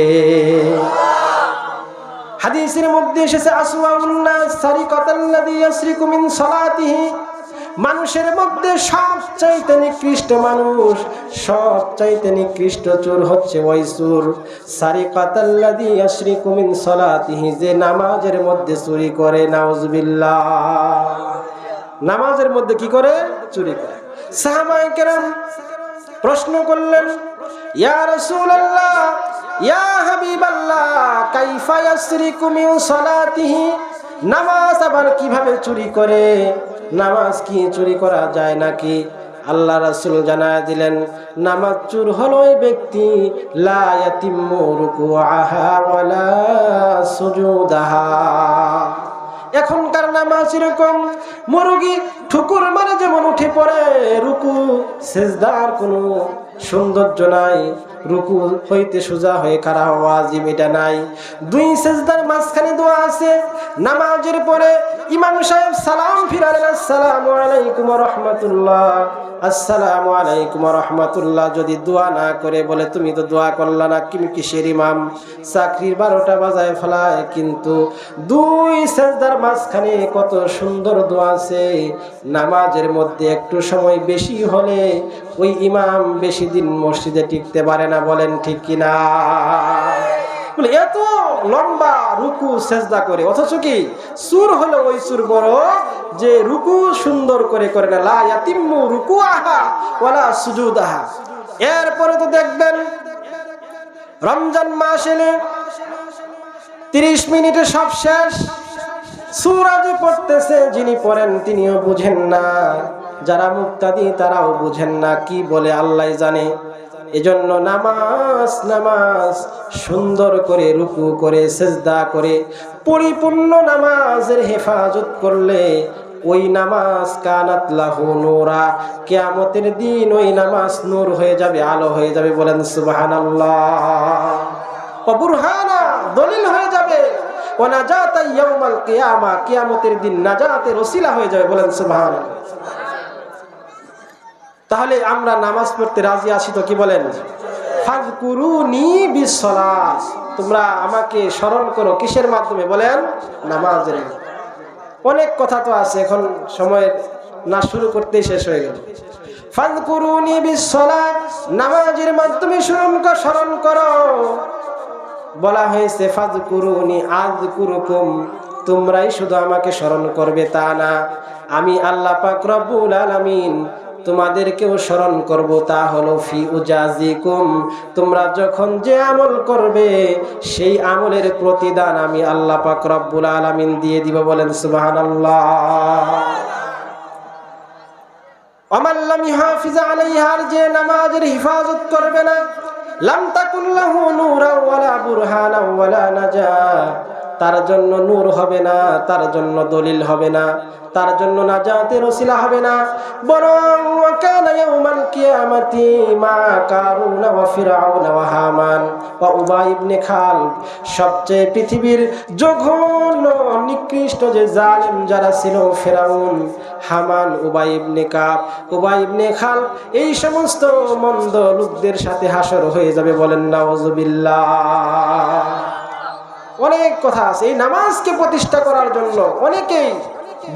হাদিসের মধ্যে এসেছে, আসওয়াউন নাস সারিকাতাল্লাযী ইয়াসরিকু মিন সালাতিহি, মানুষের মধ্যে সবচাইতে নিকৃষ্ট মানুষ, সবচাইতে নিকৃষ্ট চোর হচ্ছে ওই চোর, সারিকাতাল্লাযী ইয়াসরিকু মিন সালাতিহি, যে নামাজের মধ্যে চুরি করে। নাউজুবিল্লাহ, নামাজের মধ্যে কি করে? চুরি করে। সাহাবায়ে কেরাম প্রশ্ন করলেন, ইয়া রাসূলুল্লাহ, ইয়া হাবিবাল্লাহ, কাইফা ইয়াসরিকু মিন সালাতিহি, নামাজ আবার কিভাবে চুরি করে? নামাজ কি চুরি করা যায় নাকি? আল্লাহ রাসূল জানায় দিলেন, নামাজ চুর হলো ওই ব্যক্তি, লা ইয়াতিম্মু রুকুআহা ওয়ালা সুজুদাহা। এখনকার নামাজ এরকম, মুরগি ঠুকুর মারে যেমন উঠে পড়ে, রুকু সেজদার কোনো সৌন্দর্য নাই, রুকু হইতে সোজা হয়ে খাড়া হওয়া ওয়াজিব এটা নাই, দুই সেজদার মাঝখানে দোয়া আছে। নামাজের পরে ইমাম সাহেব সালাম ফিরালেন, আসসালামু আলাইকুম ওয়া রাহমাতুল্লাহ, আসসালামু আলাইকুম ওয়া রাহমাতুল্লাহ, যদি দোয়া না করে বলে তুমি তো দোয়া করলা না, তুমি কিসের ইমাম? চাকরির 12টা বাজায় ফেলায়, কিন্তু দুই সেজদার মাঝখানে কত সুন্দর দোয়া আছে। নামাজের মধ্যে একটু সময় বেশি হলে ওই ইমাম বেশি দিন মসজিদে টিকতে পারে না, বলেন ঠিক কিনা? বলে এত লম্বা রুকু সেজদা করে, অথচ কি সুর হলো ওই সুর বড় যে রুকু সুন্দর করে করে না, লা ইয়াতিম্মু রুকুআহা ওয়ালা সুজুদাহা। এরপরে তো দেখবেন রমজান মাস এলে 30 মিনিটে সব শেষ, সূরা যে পড়তেছে যিনি পড়েন তিনিও বুঝেন না, যারা মুক্তাদি তারাও বুঝেন না, কি বলে আল্লাহ জানে। এজন্য নামাজ সুন্দর করে রুকু করে সেজদা করে পরিপূর্ণ নামাজের হেফাজত করলে ওই নামাজ কানাত লাহু নূরা, কিয়ামতের দিন ওই নামাজ নূর হয়ে যাবে, আলো হয়ে যাবে, বলেন সুবহানাল্লাহ। ওয়া বুরহানা, দলিল হয়ে যাবে, ওয়া নাজাতা ইয়াউমাল কিয়ামা, কিয়ামতের দিন নাজাতের ওসিলা হয়ে যাবে, বলেন সুবহানাল্লাহ। তাহলে আমরা নামাজ পড়তে রাজি আছি তো? কি বলেন? ফাযকুরুনি বিসসালাত, তোমরা আমাকে স্মরণ করো কিসের মাধ্যমে? বলেন নামাজের। অনেক কথা তো আছে, এখন সময় না শুরু করতেই শেষ হয়ে গেল। ফাযকুরুনি বিসসালাত, নামাজের মাধ্যমে স্মরণ করো। বলা হয়েছে ফাযকুরুনি আযকুরুকুম, তোমরাই শুধু আমাকে স্মরণ করবে তা না, আমি আল্লাহ পাক রব্বুল আলামিন তোমাদেরকেও স্মরণ করব। তা হলো ফি উজাজিকুম, তোমরা যখন যে আমল করবে সেই আমলের প্রতিদান আমি আল্লাহ পাক রব্বুল আলামিন দিয়ে দিব। বলেন সুবহানাল্লাহ। ওমান লাম ইহাফিজ আলাইহা, যে নামাজের হিফাজত করবে না, লাম তাকুন লাহু নূরাও ওয়ালা বুরহানাও ওয়ালা নাজাত, তার জন্য নূর হবে না, তার জন্য দলিল হবে না, তার জন্য নাজাতের ওসিলা হবে না। বরং ওয়াকানা ইয়াউমাল কিয়ামাতি মা কারুন ওয়া ফিরআউন ওয়া হামান ওয়া উবাই ইবনে খালব, সবচেয়ে পৃথিবীর জঘন্য নিকৃষ্ট যে জালেম যারা ছিল, ফিরআউন, হামান, উবাই ইবনে কাব, উবাই ইবনে খালব, এই সমস্ত মন্দ লোকদের সাথে হাসর হয়ে যাবে। বলেন নাউযুবিল্লাহ। অনেক কথা আছে। এই নামাজকে প্রতিষ্ঠা করার জন্য অনেকেই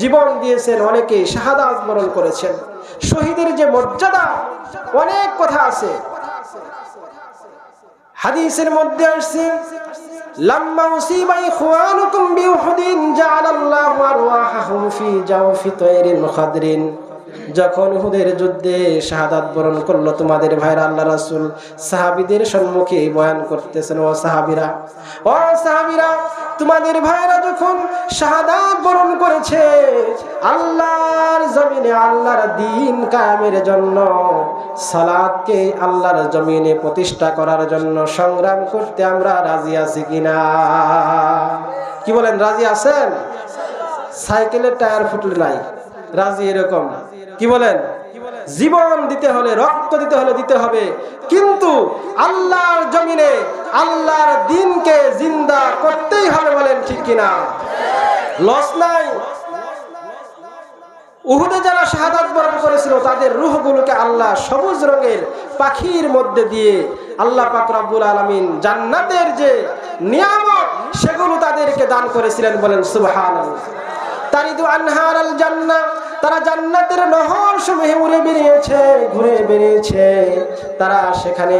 জীবন দিয়েছেন, অনেকেই শাহাদাত বরণ করেছেন। শহীদের যে মর্যাদা, অনেক কথা আছে। হাদিসের মধ্যে আসছে লাম্মা উসিবা ইখওয়ানুকুম বিউহুদিন জাআলাল্লাহু আরওয়াহাহুম ফি জাওফি তায়রিন খাদরিন, যখন উহুদের যুদ্ধে শাহাদাত বরণ করলো তোমাদের ভাইরা, আল্লাহ রাসূল সাহাবীদের সম্মুখে বয়ান করতেছেন, ও সাহাবীরা, ও সাহাবীরা, তোমাদের ভাইরা যখন শাহাদাত বরণ করেছে আল্লাহর জমিনে আল্লাহর দ্বীন কায়েমের জন্য, সালাতকে আল্লাহর জমিনে প্রতিষ্ঠা করার জন্য সংগ্রাম করতে আমরা রাজি আছি কিনা? কি বলেন, রাজি আছেন? সাইকেলের টায়ার ফুটলে নাই, রাজি এরকম। কি বলেন? জীবন দিতে হলে, রক্ত দিতে হলে দিতে হবে, কিন্তু আল্লাহর জমিনে আল্লাহর দ্বীনকে জিন্দা করতেই হবে। বলেন ঠিক কিনা? লস নাই। উহুদে যারা শাহাদাত বরণ করেছিল তাদের রূহগুলোকে আল্লাহ সবুজ রঙের পাখির মধ্যে দিয়ে আল্লাহ পাক রব্বুল আলামিন জান্নাতের যে নিয়ামত সেগুলো তাদেরকে দান করেছিলেন। বলেন সুবহানাল্লাহ। তারিদু আনহারাল জান্নাহ, তারা জান্নাতের নহর সমূহে উড়ে বেরিয়েছে, ঘুরে বেরিয়েছে। তারা সেখানে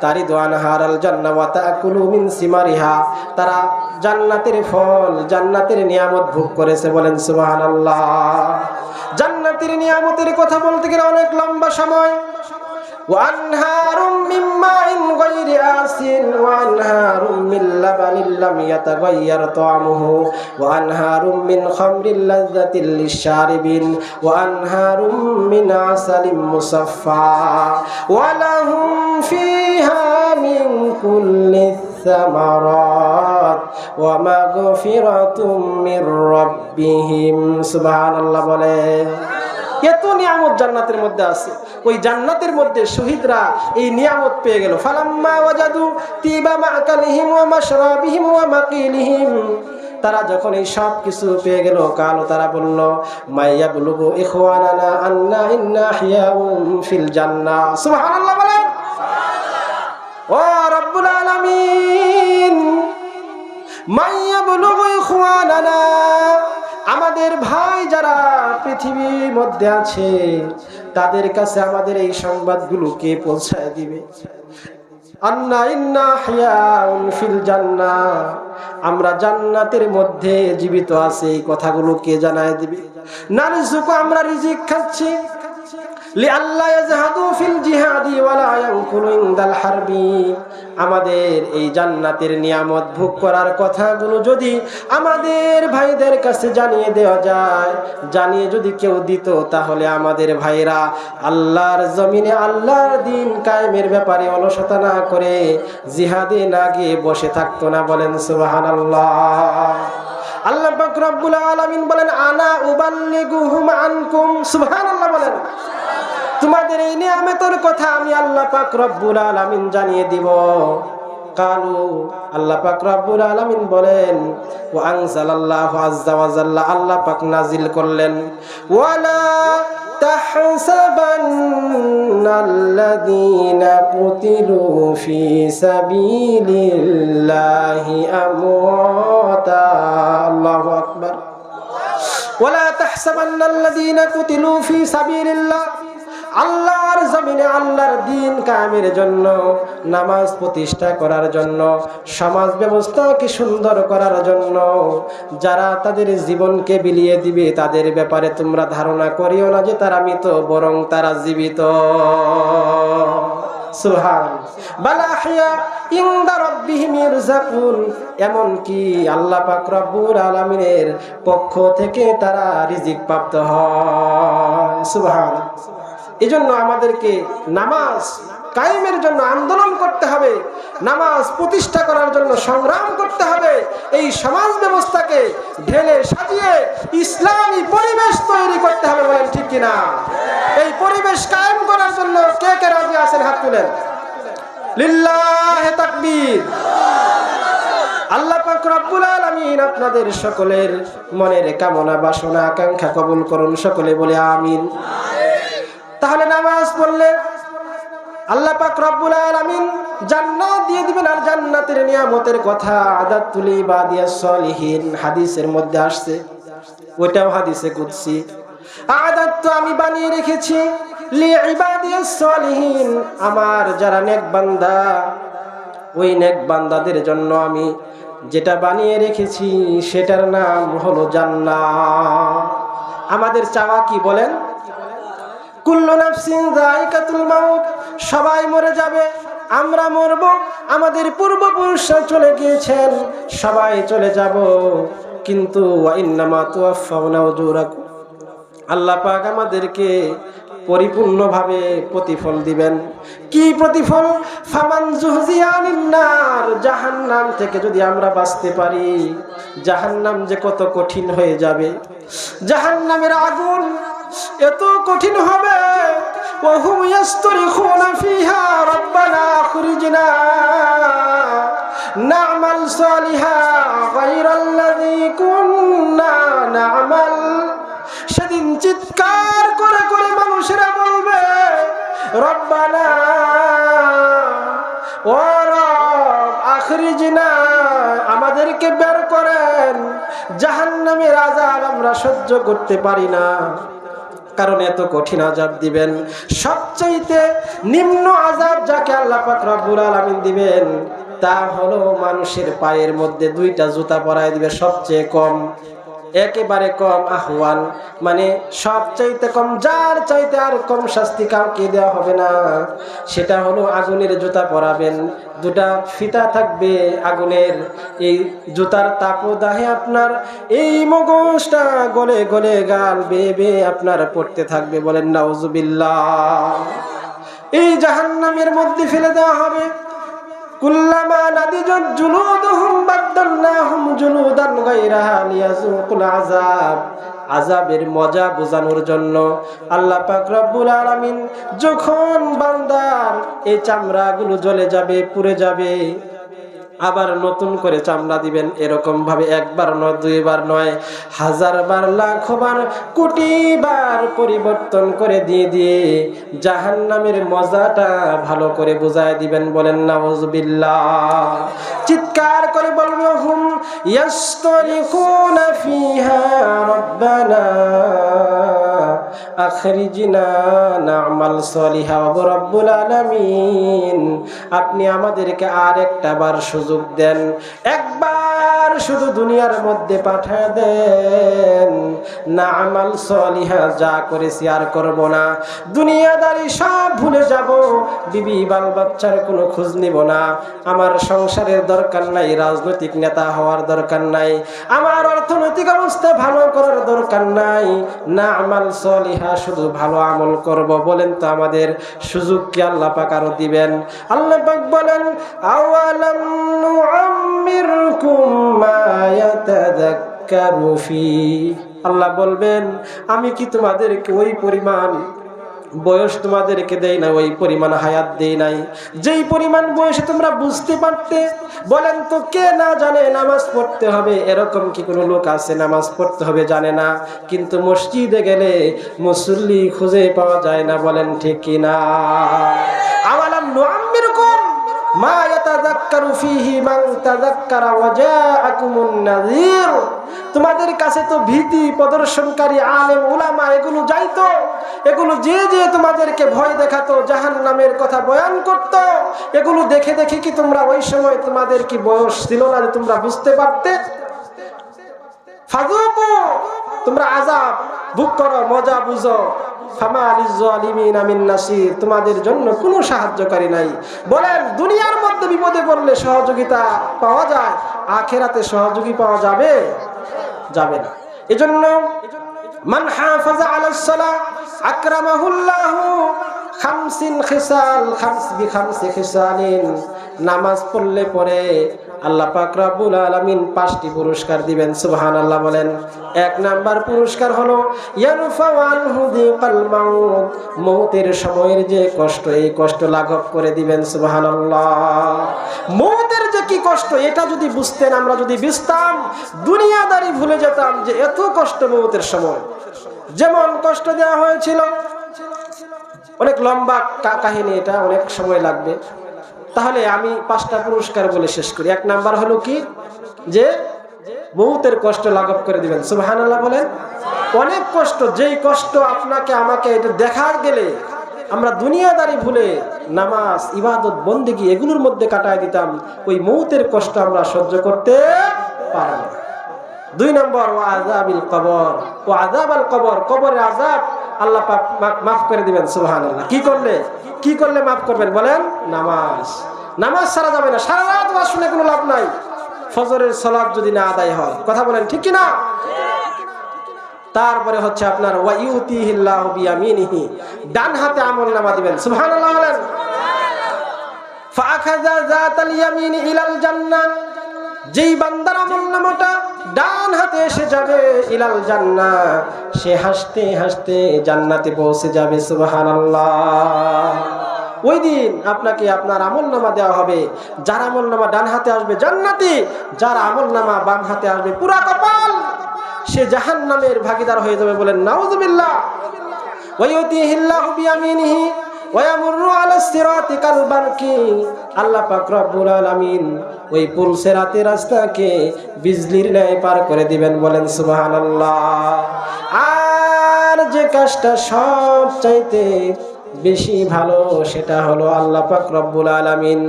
তারিদু আনহারাল জান্নাহ ওয়া তাকুলু মিন সিমারিহা, তারা জান্নাতের ফল, জান্নাতের নিয়ামত ভোগ করেছে। বলেন সুবহানাল্লাহ। জান্নাতের নিয়ামতের কথা বলতে গেলে অনেক লম্বা সময়। ওয়ানহারুম মিন মাইন গায়রি আসিন ওয়ানহারুম মিন লাবানিল লাম ইয়াতাগায়্যার তা'আমুহু ওয়ানহারুম মিন খামরিল লাযযাতিল লিশশারিবিন ওয়ানহারুম মিন আসালিম মুসাফফা ওয়া লাহুম ফিহা মিন কুল্লিস সামারাত ওয়া মাগফিরাতুম মির রাব্বিহিম। সুবহানাল্লাহ। বলে এত নিয়ামত জান্নাতের মধ্যে আছে। ওই জান্নাতের মধ্যে শহীদরা এই নিয়ামত পেয়ে গেল। ফালাম্মা ওয়াজাদু তিবা মাকালিহিম ওয়া মাশরাবিহিম ওয়া মাকিলিহিম, তারা যখন এই সব কিছু পেয়ে গেল, কালো তারা বলল মাইয়া বুলুগু ইখওয়ানানা আন্না ইন্না হিয়াউম ফিল জান্নাহ। সুবহানাল্লাহ। বলেন ও রব্বুল আলামিন, মাইয়া বুলুগু ইখওয়ানানা, আমাদের ভাই যারা পৃথিবীর মধ্যে আছে তাদের কাছে আমাদের এই সংবাদগুলোকে পৌঁছায় দিবে। আন্না ইন্না হিয়াউন ফিল জান্নাহ, আমরা জান্নাতের মধ্যে জীবিত আছি, এই কথাগুলোকে জানায় দিবে। নারজুকু, আমরা রিজিক খাচ্ছি। লিআল্লা ইয়াজহাদু ফিল জিহাদি ওয়ালা ইয়ানকুলু ইনদাল হারবি, আমাদের এই জান্নাতের নিয়ামত ভোগ করার কথাগুলো যদি আমাদের ভাইদের কাছে জানিয়ে দেওয়া যায়, জানিয়ে যদি কেউ দিত, তাহলে আমাদের ভাইরা আল্লাহর জমিনে আল্লাহর দ্বীন কায়েমের ব্যাপারে অলসতা না করে জিহাদে না গিয়ে বসে থাকতো না। বলেন সুবহানাল্লাহ। আল্লাহ পাক রব্বুল আলামিন বলেন আনা উবাল্লিগুহুম আনকুম। সুবহানাল্লাহ। বলেন তোমাদের এই নিয়ামতের কথা আমি আল্লাহ পাক রব্বুল আলামিন জানিয়ে দিব। কালু, আল্লাহ পাক রব্বুল আলামিন বলেন ওয়া আনজালাল্লাহু আযজা ওয়া জাল্লা, আল্লাহ পাক নাজিল করলেন ওয়ালা তাহসাবান্নাল্লাযীনা কুতিলু ফী সাবিলিল্লাহি আমওয়াতা। আল্লাহু আকবার। ওয়ালা তাহসাবান্নাল্লাযীনা কুতিলু ফী সাবিলিল্লাহ, আল্লাহর জমিনে আল্লাহর দ্বীন কায়েমের জন্য, নামাজ প্রতিষ্ঠা করার জন্য, সমাজ ব্যবস্থাকে সুন্দর করার জন্য যারা তাদের জীবনকে বিলিয়ে দিবে তাদের ব্যাপারে তোমরা ধারণা করিও না যে তারা মৃত, বরং তারা জীবিত। সুবহান বাল আহইয়া ইনদা রাব্বিহিম ইরযাকুন, এমন কি আল্লাহ পাক রব্বুল আলামিনের পক্ষ থেকে তারা রিজিক প্রাপ্ত হয়। সুবহান। এজন্য আমাদেরকে নামাজ কায়েমের জন্য আন্দোলন করতে হবে, নামাজ প্রতিষ্ঠা করার জন্য সংগ্রাম করতে হবে, এই সমাজ ব্যবস্থাকে ঢেলে সাজিয়ে ইসলামী পরিবেশ তৈরি করতে হবে। বলেন ঠিক কিনা? এই পরিবেশ কায়েম করার জন্য কে কে রাজি আছেন? হাত তুলেন। লিল্লাহি তাকবীর। আল্লাহ পাক রব্বুল আলামিন আপনাদের সকলের মনের কামনা বাসনা আকাঙ্ক্ষা কবুল করুন। সকলে বলে আমিন। তাহলে নামাজ পড়লে আল্লাহ পাক রব্বুল আলামিন জান্নাত দিয়ে দিবেন। আর জান্নাতের নিয়ামতের কথা আদাতুল ইবাদিয়াস সলিহিন হাদিসের মধ্যে আসছে, ওইটাও হাদিসে কুদসি। আদাত আমি বানিয়ে রেখেছি লি ইবাদিয়াস সলিহিন, আমার যারা নেক বান্দা, ওই নেক বান্দাদের জন্য আমি যেটা বানিয়ে রেখেছি সেটার নাম হলো জান্নাত। আমাদের চাওয়া কি বলেন? কুল্লু নাফসিন যায়িকাতুল মাউত, সবাই মরে যাবে, আমরা মরব, আমাদের পূর্বপুরুষরা চলে গিয়েছেন, সবাই চলে যাব, কিন্তু ওয়া ইন্নামা তুওয়াফাউনা উজুরাকুম, আল্লাহ পাক আমাদেরকে পরিপূর্ণভাবে প্রতিফল দিবেন। কি প্রতিফল? ফামান যুহজিয়া আনিন নার, জাহান্নাম থেকে যদি আমরা বাঁচতে পারি। জাহান্নাম যে কত কঠিন হয়ে যাবে, জাহান্নামের আগুন এত কঠিন হবে, ওয়াহুম ইয়াসতারিখুনা ফিহা রাব্বানা আখরিজনা না'মাল সালিহা গায়রাল্লাযী কুন্না না'মাল। সেদিন চিৎকার করে করে মানুষেরা বলবে, রব্বানা, ও রব, আখরিজনা, আমাদেরকে বের করেন, জাহান্নামের আযাব আমরা সহ্য করতে পারি না। কারণ এত কঠিন আযাব দিবেন। সবচাইতে নিম্ন আযাব যাকে আল্লাহ পাক রব্বুল আলামিন দিবেন তা হলো মানুষের পায়ের মধ্যে দুইটা জুতা পরায় দিবে, সবচেয়ে কম, একেবারে কম আহওয়ান, মানে সবচাইতে কম, যার চাইতে আর কম শাস্তি কাউকে দেওয়া হবে না, সেটা হলো আগুনের জুতা পরাবেন। দুটা ফিতা থাকবে আগুনের, এই জুতার তাপদাহে আপনার এই মগজটা গলে গলে গাল বেয়ে বেয়ে আপনার পড়তে থাকবে। বলেন নাউজুবিল্লাহ। এই জাহান্নামের মধ্যে ফেলে দেওয়া হবে। কুল্লামা নাদিজাত জুলুদুহুম বাদদালনাহুম জুলুদান গায়রাহা লিয়াযুকুল আযাব, আযাবের মজা বোঝানোর জন্য আল্লাহ পাক রব্বুল আলামিন যখন বান্দার এই চামড়াগুলো জ্বলে যাবে, পুড়ে যাবে, আবার নতুন করে চামড়া দিবেন। এরকম ভাবে একবার নয়, দুইবার নয়, হাজার বার, লাখ বার, কোটি বার পরিবর্তন করে দিয়ে দিয়ে জাহান্নামের মজাটা ভালো করে বুঝায় দিবেন। বলেন নাউজুবিল্লাহ। চিৎকার করে বলবে, হুম ইয়াসতারিখুনা ফিহা রাব্বানা আখরিজনা না'মাল সালিহা ওয়া রাব্বুল আলামিন, আপনি আমাদেরকে আর একটা বার সুযোগ দেন, একবার শুধু দুনিয়ার মধ্যে পাঠিয়ে দেন, না'মাল সালিহা, যা করেছি আর করব না, দুনিয়াদারি সব ভুলে যাব, বিবি বাল বাচ্চার কোনো খোঁজ নিব না, আমার সংসারের দরকার নাই, রাজনৈতিক নেতা হওয়ার দরকার নাই, আমার অর্থনৈতিক অবস্থা ভালো করার দরকার নাই, না'মাল সালিহা, শুধু ভালো আমল করব। বলেন তো আমাদের সুযোগ কি আল্লাহ পাক আরো দিবেন? আল্লাহ পাক বলেন, আওয়ালাম নুআম্মিরকুম মা ইয়াতাযাক্কারু ফি, আল্লাহ বলবেন, আমি কি তোমাদেরকে ওই পরিমাণ বয়স তোমাদেরকে দেই না, ওই পরিমাণ হায়াত দেই নাই, যেই পরিমাণ বয়সে তোমরা বুঝতে পারতে, বলেন তো কে না জানে নামাজ পড়তে হবে? এরকম কি কোনো লোক আছে নামাজ পড়তে হবে জানে না, কিন্তু মসজিদে গেলে মুসল্লি খুঁজে পাওয়া যায় না? বলেন ঠিক কিনা? আওয়ালাম নুআম্মিরকুম মা ইয়াতাযাক্কারু ফীহি মান তাযাক্কারা ওয়া জাআকুমুন নাযীর। তোমাদের কাছে তো ভীতি প্রদর্শনকারী আলেম উলামা এগুলো যাইতো, এগুলো যে যে তোমাদেরকে ভয় দেখাতো, জাহান্নামের কথা বয়ান করত, এগুলো দেখে দেখে কি তোমরা ওই সময় তোমাদের কি বয়স ছিল না যে তোমরা বুঝতে পারতে? ফাযুকু, তোমরা আযাব ভোগ করো, মজা বুঝো। ফামা লিয-যালিমিনা মিন নাসির, তোমাদের জন্য কোনো সাহায্যকারী নাই। বলেন দুনিয়ার মধ্যে বিপদে পড়লে সহযোগিতা পাওয়া যায়, আখিরাতে সহযোগী পাওয়া যাবে? যাবে না। এজন্য মান হাফাযা আলাস সালাহ আকরামাহুল্লাহু খামসিন খিসাল, খামসি খিসালিন। নামাজ পড়লে পরে আল্লাহ পাক রব্বুল আলামিন 5টি পুরস্কার দিবেন। সুবহানাল্লাহ বলেন। 1 নাম্বার পুরস্কার হলো ইয়ারফাউ আনহু যিকাল মাউত, মউতের সময়ের যে কষ্ট, এই কষ্ট লাঘব করে দিবেন। সুবহানাল্লাহ। মউতের যে কি কষ্ট, এটা যদি বুঝতেন, আমরা যদি বুঝতাম, দুনিয়াদারি ভুলে যেতাম যে এত কষ্ট মউতের সময়। যেমন কষ্ট দেওয়া হয়েছিল, অনেক লম্বা কাহিনী, এটা অনেক সময় লাগবে। তাহলে আমি 5টা পুরস্কার বলে শেষ করি। 1 নাম্বার হলো কি, যে মউতের কষ্ট লাঘব করে দিবেন। সুবহানাল্লাহ বলেন। অনেক কষ্ট, যেই কষ্ট আপনাকে আমাকে এটা দেখার গেলে আমরা দুনিয়াদারি ভুলে নামাজ, ইবাদত, বন্দেগী এগুলোর মধ্যে কাটায় দিতাম, ওই মউতের কষ্ট আমরা সহ্য করতে পারব না। 2 নম্বর ওয়া আযাবিল কবর, ওয়া আযাবাল কবর, কবরের আযাব আল্লাহ পাক মাফ করে দিবেন। সুবহানাল্লাহ। কি করলে মাফ করবেন বলেন? নামাজ ছাড়া যাবে না। সারা রাত ওয়াজ শুনে কোনো লাভ নাই, ফজরের সালাত যদি না আদায় হয়। কথা বলেন ঠিক কি না? তারপরে হচ্ছে আপনার ওয়া ইউতিহিল্লাহু বিয়ামিনিহি, ডান হাতে আমলনামা দিবেন। সুবহানাল্লাহ বলেন। ফাআখাযা যাতাল ইয়ামিনি ইলাল জান্নাহ, যেই বান্দার আমলনামাটা ডান হাতে এসে যাবে ইলাল জান্নাহ, সে হাসতে হাসতে জান্নাতে পৌঁছে যাবে। সুবহানাল্লাহ। ওই দিন আপনাকে আপনার আমলনামা দেওয়া হবে। যার আমলনামা ডান হাতে আসবে জান্নাতি, যার আমলনামা বাম হাতে আসবে পুরা কপাল, সে জাহান্নামের ভাগীদার হয়ে যাবে। বলেন নাউযুবিল্লাহ। ওয়া ইউতিহিল্লাহু বিয়ামিনিহি ওয়া ইয়ামুররু আলাস সিরাতি কাল বারকি, আল্লাহ পাক রব্বুল আলামিন ওই পুল সিরাতের রাস্তাকে বিজলির ন্যায় পার করে দিবেন। বলেন সুবহানাল্লাহ। আর যে কাজটা সব চাইতে বেশি ভালো, সেটা হলো আল্লাহ পাক রব্বুল আলামিন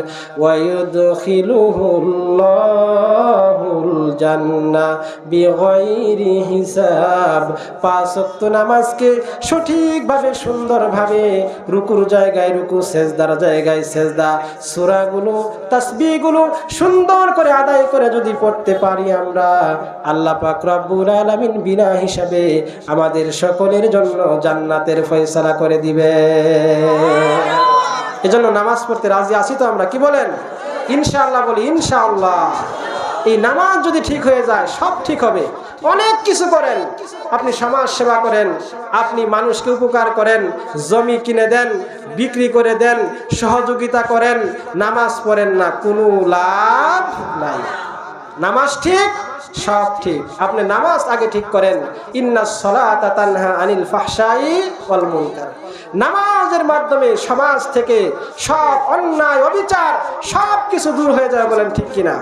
ওয়া ইউদখিলুহুল্লাহুল জান্নাহ বিগাইরি হিসাব। 5 ওয়াক্ত নামাজকে সঠিকভাবে, সুন্দরভাবে, রুকুর জায়গায় রুকু, সেজদার জায়গায় সেজদা, সূরাগুলো, তাসবিহগুলো সুন্দর করে আদায় করে যদি পড়তে পারি আমরা, আল্লাহ পাক রব্বুল আলামিন বিনা হিসাবে আমাদের সকলের জন্য জান্নাতের ফয়সালা করে দিবে। এজন্য নামাজ পড়তে রাজি আছি তো আমরা? কি বলেন? ইনশাআল্লাহ বলি ইনশাআল্লাহ। এই নামাজ যদি ঠিক হয়ে যায় সব ঠিক হবে। অনেক কিছু করেন, আপনি সমাজ সেবা করেন, আপনি মানুষকে উপকার করেন, জমি কিনে দেন, বিক্রি করে দেন, সহযোগিতা করেন, নামাজ পড়েন না, কোনো লাভ নাই। নামাজ ঠিক, সব ঠিক। আপনি নামাজ আগে ঠিক করেন। ইন্নাস সালাতা তানহা আনিল ফাহশাই ওয়াল মুনকার। নামাজের মাধ্যমে সমাজ থেকে সব অন্যায়, অবিচার সব কিছু দূর হয়ে যায়। বলেন ঠিক কিনা?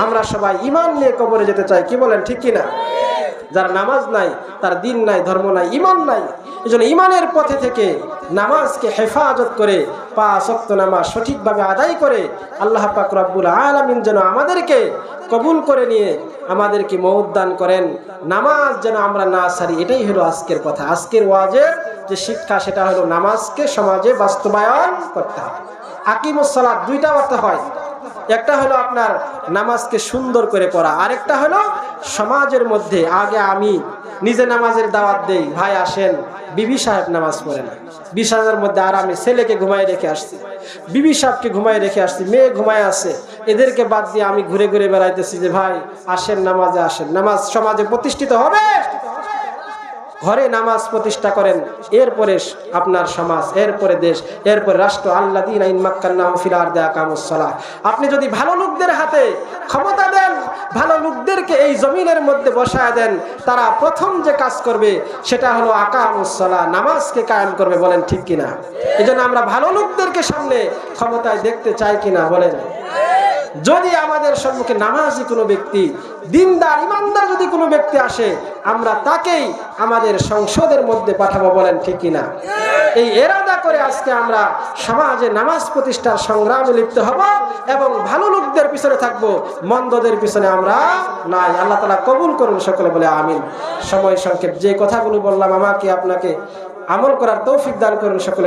আমরা সবাই ঈমান নিয়ে কবরে যেতে চাই। কি বলেন ঠিক কিনা? যার নামাজ নাই, তার দিন নাই, ধর্ম নাই, ঈমান নাই। এজন্য ঈমানের পথে থেকে নামাজকে হেফাজত করে 5 ওয়াক্ত নামাজ সঠিকভাবে আদায় করে আল্লাহ পাক রব্বুল আলামিন যেন আমাদেরকে কবুল করে নিয়ে আমাদেরকে মওত দান করেন। নামাজ যেন আমরা না ছাড়ি, এটাই হলো আজকের কথা। আজকের ওয়াজের যে শিক্ষা, সেটা হলো নামাজকে সমাজে বাস্তবায়ন করতে হবে। আকিমুস সালাত 2টা অর্থ হয়। একটা হলো আপনার নামাজকে সুন্দর করে পড়া, আরেকটা হলো সমাজের মধ্যে আগে আমি নিজে নামাজের দাওয়াত দেই, ভাই আসেন, বিবি সাহেব নামাজ পড়ে না, বিছানার মধ্যে আরামে ছেলেকে ঘুমায় রেখে আসছি, বিবি সাহেবকে ঘুমায় রেখে আসছি, মেয়ে ঘুমায় আছে, এদেরকে বাদ দিয়ে আমি ঘুরে ঘুরে বেড়াইতেছি যে ভাই আসেন নামাজে আসেন। নামাজ সমাজে প্রতিষ্ঠিত হবে? ঘরে নামাজ প্রতিষ্ঠা করেন, এরপরে আপনার সমাজ, এরপরে দেশ, এরপরে রাষ্ট্র। আল্লাযীনা ইন মাক্কান্নাহুম ফিল আরদি আকামুস সালাহ। আপনি যদি ভালো লোকদের হাতে ক্ষমতা দেন, ভালো লোকদেরকে এই জমিনের মধ্যে বসায় দেন, তারা প্রথম যে কাজ করবে সেটা হলো আকামুস সালাহ, নামাজকে কায়েম করবে। বলেন ঠিক কিনা? এজন্য আমরা ভালো লোকদেরকে সামনে ক্ষমতায় দেখতে চাই কিনা বলেন? যদি আমাদের সম্মুখে নামাজি কোনো ব্যক্তি, দিনদার ইমানদার যদি কোনো ব্যক্তি আসে, আমরা তাকেই আমাদের সংসদের মধ্যে পাঠাবো। বলেন ঠিক কিনা? এই এরাদা করে আজকে আমরা সমাজে নামাজ প্রতিষ্ঠার সংগ্রামে লিপ্ত হব এবং ভালো লোকদের পিছনে থাকবো, মন্দদের পিছনে আমরা নাই। আল্লাহ তাআলা কবুল করুন, সকলে বলে আমিন। সময় সংক্ষেপ, যে কথাগুলো বললাম আমাকে আপনাকে আমল করার তৌফিক দান করুন সকলে।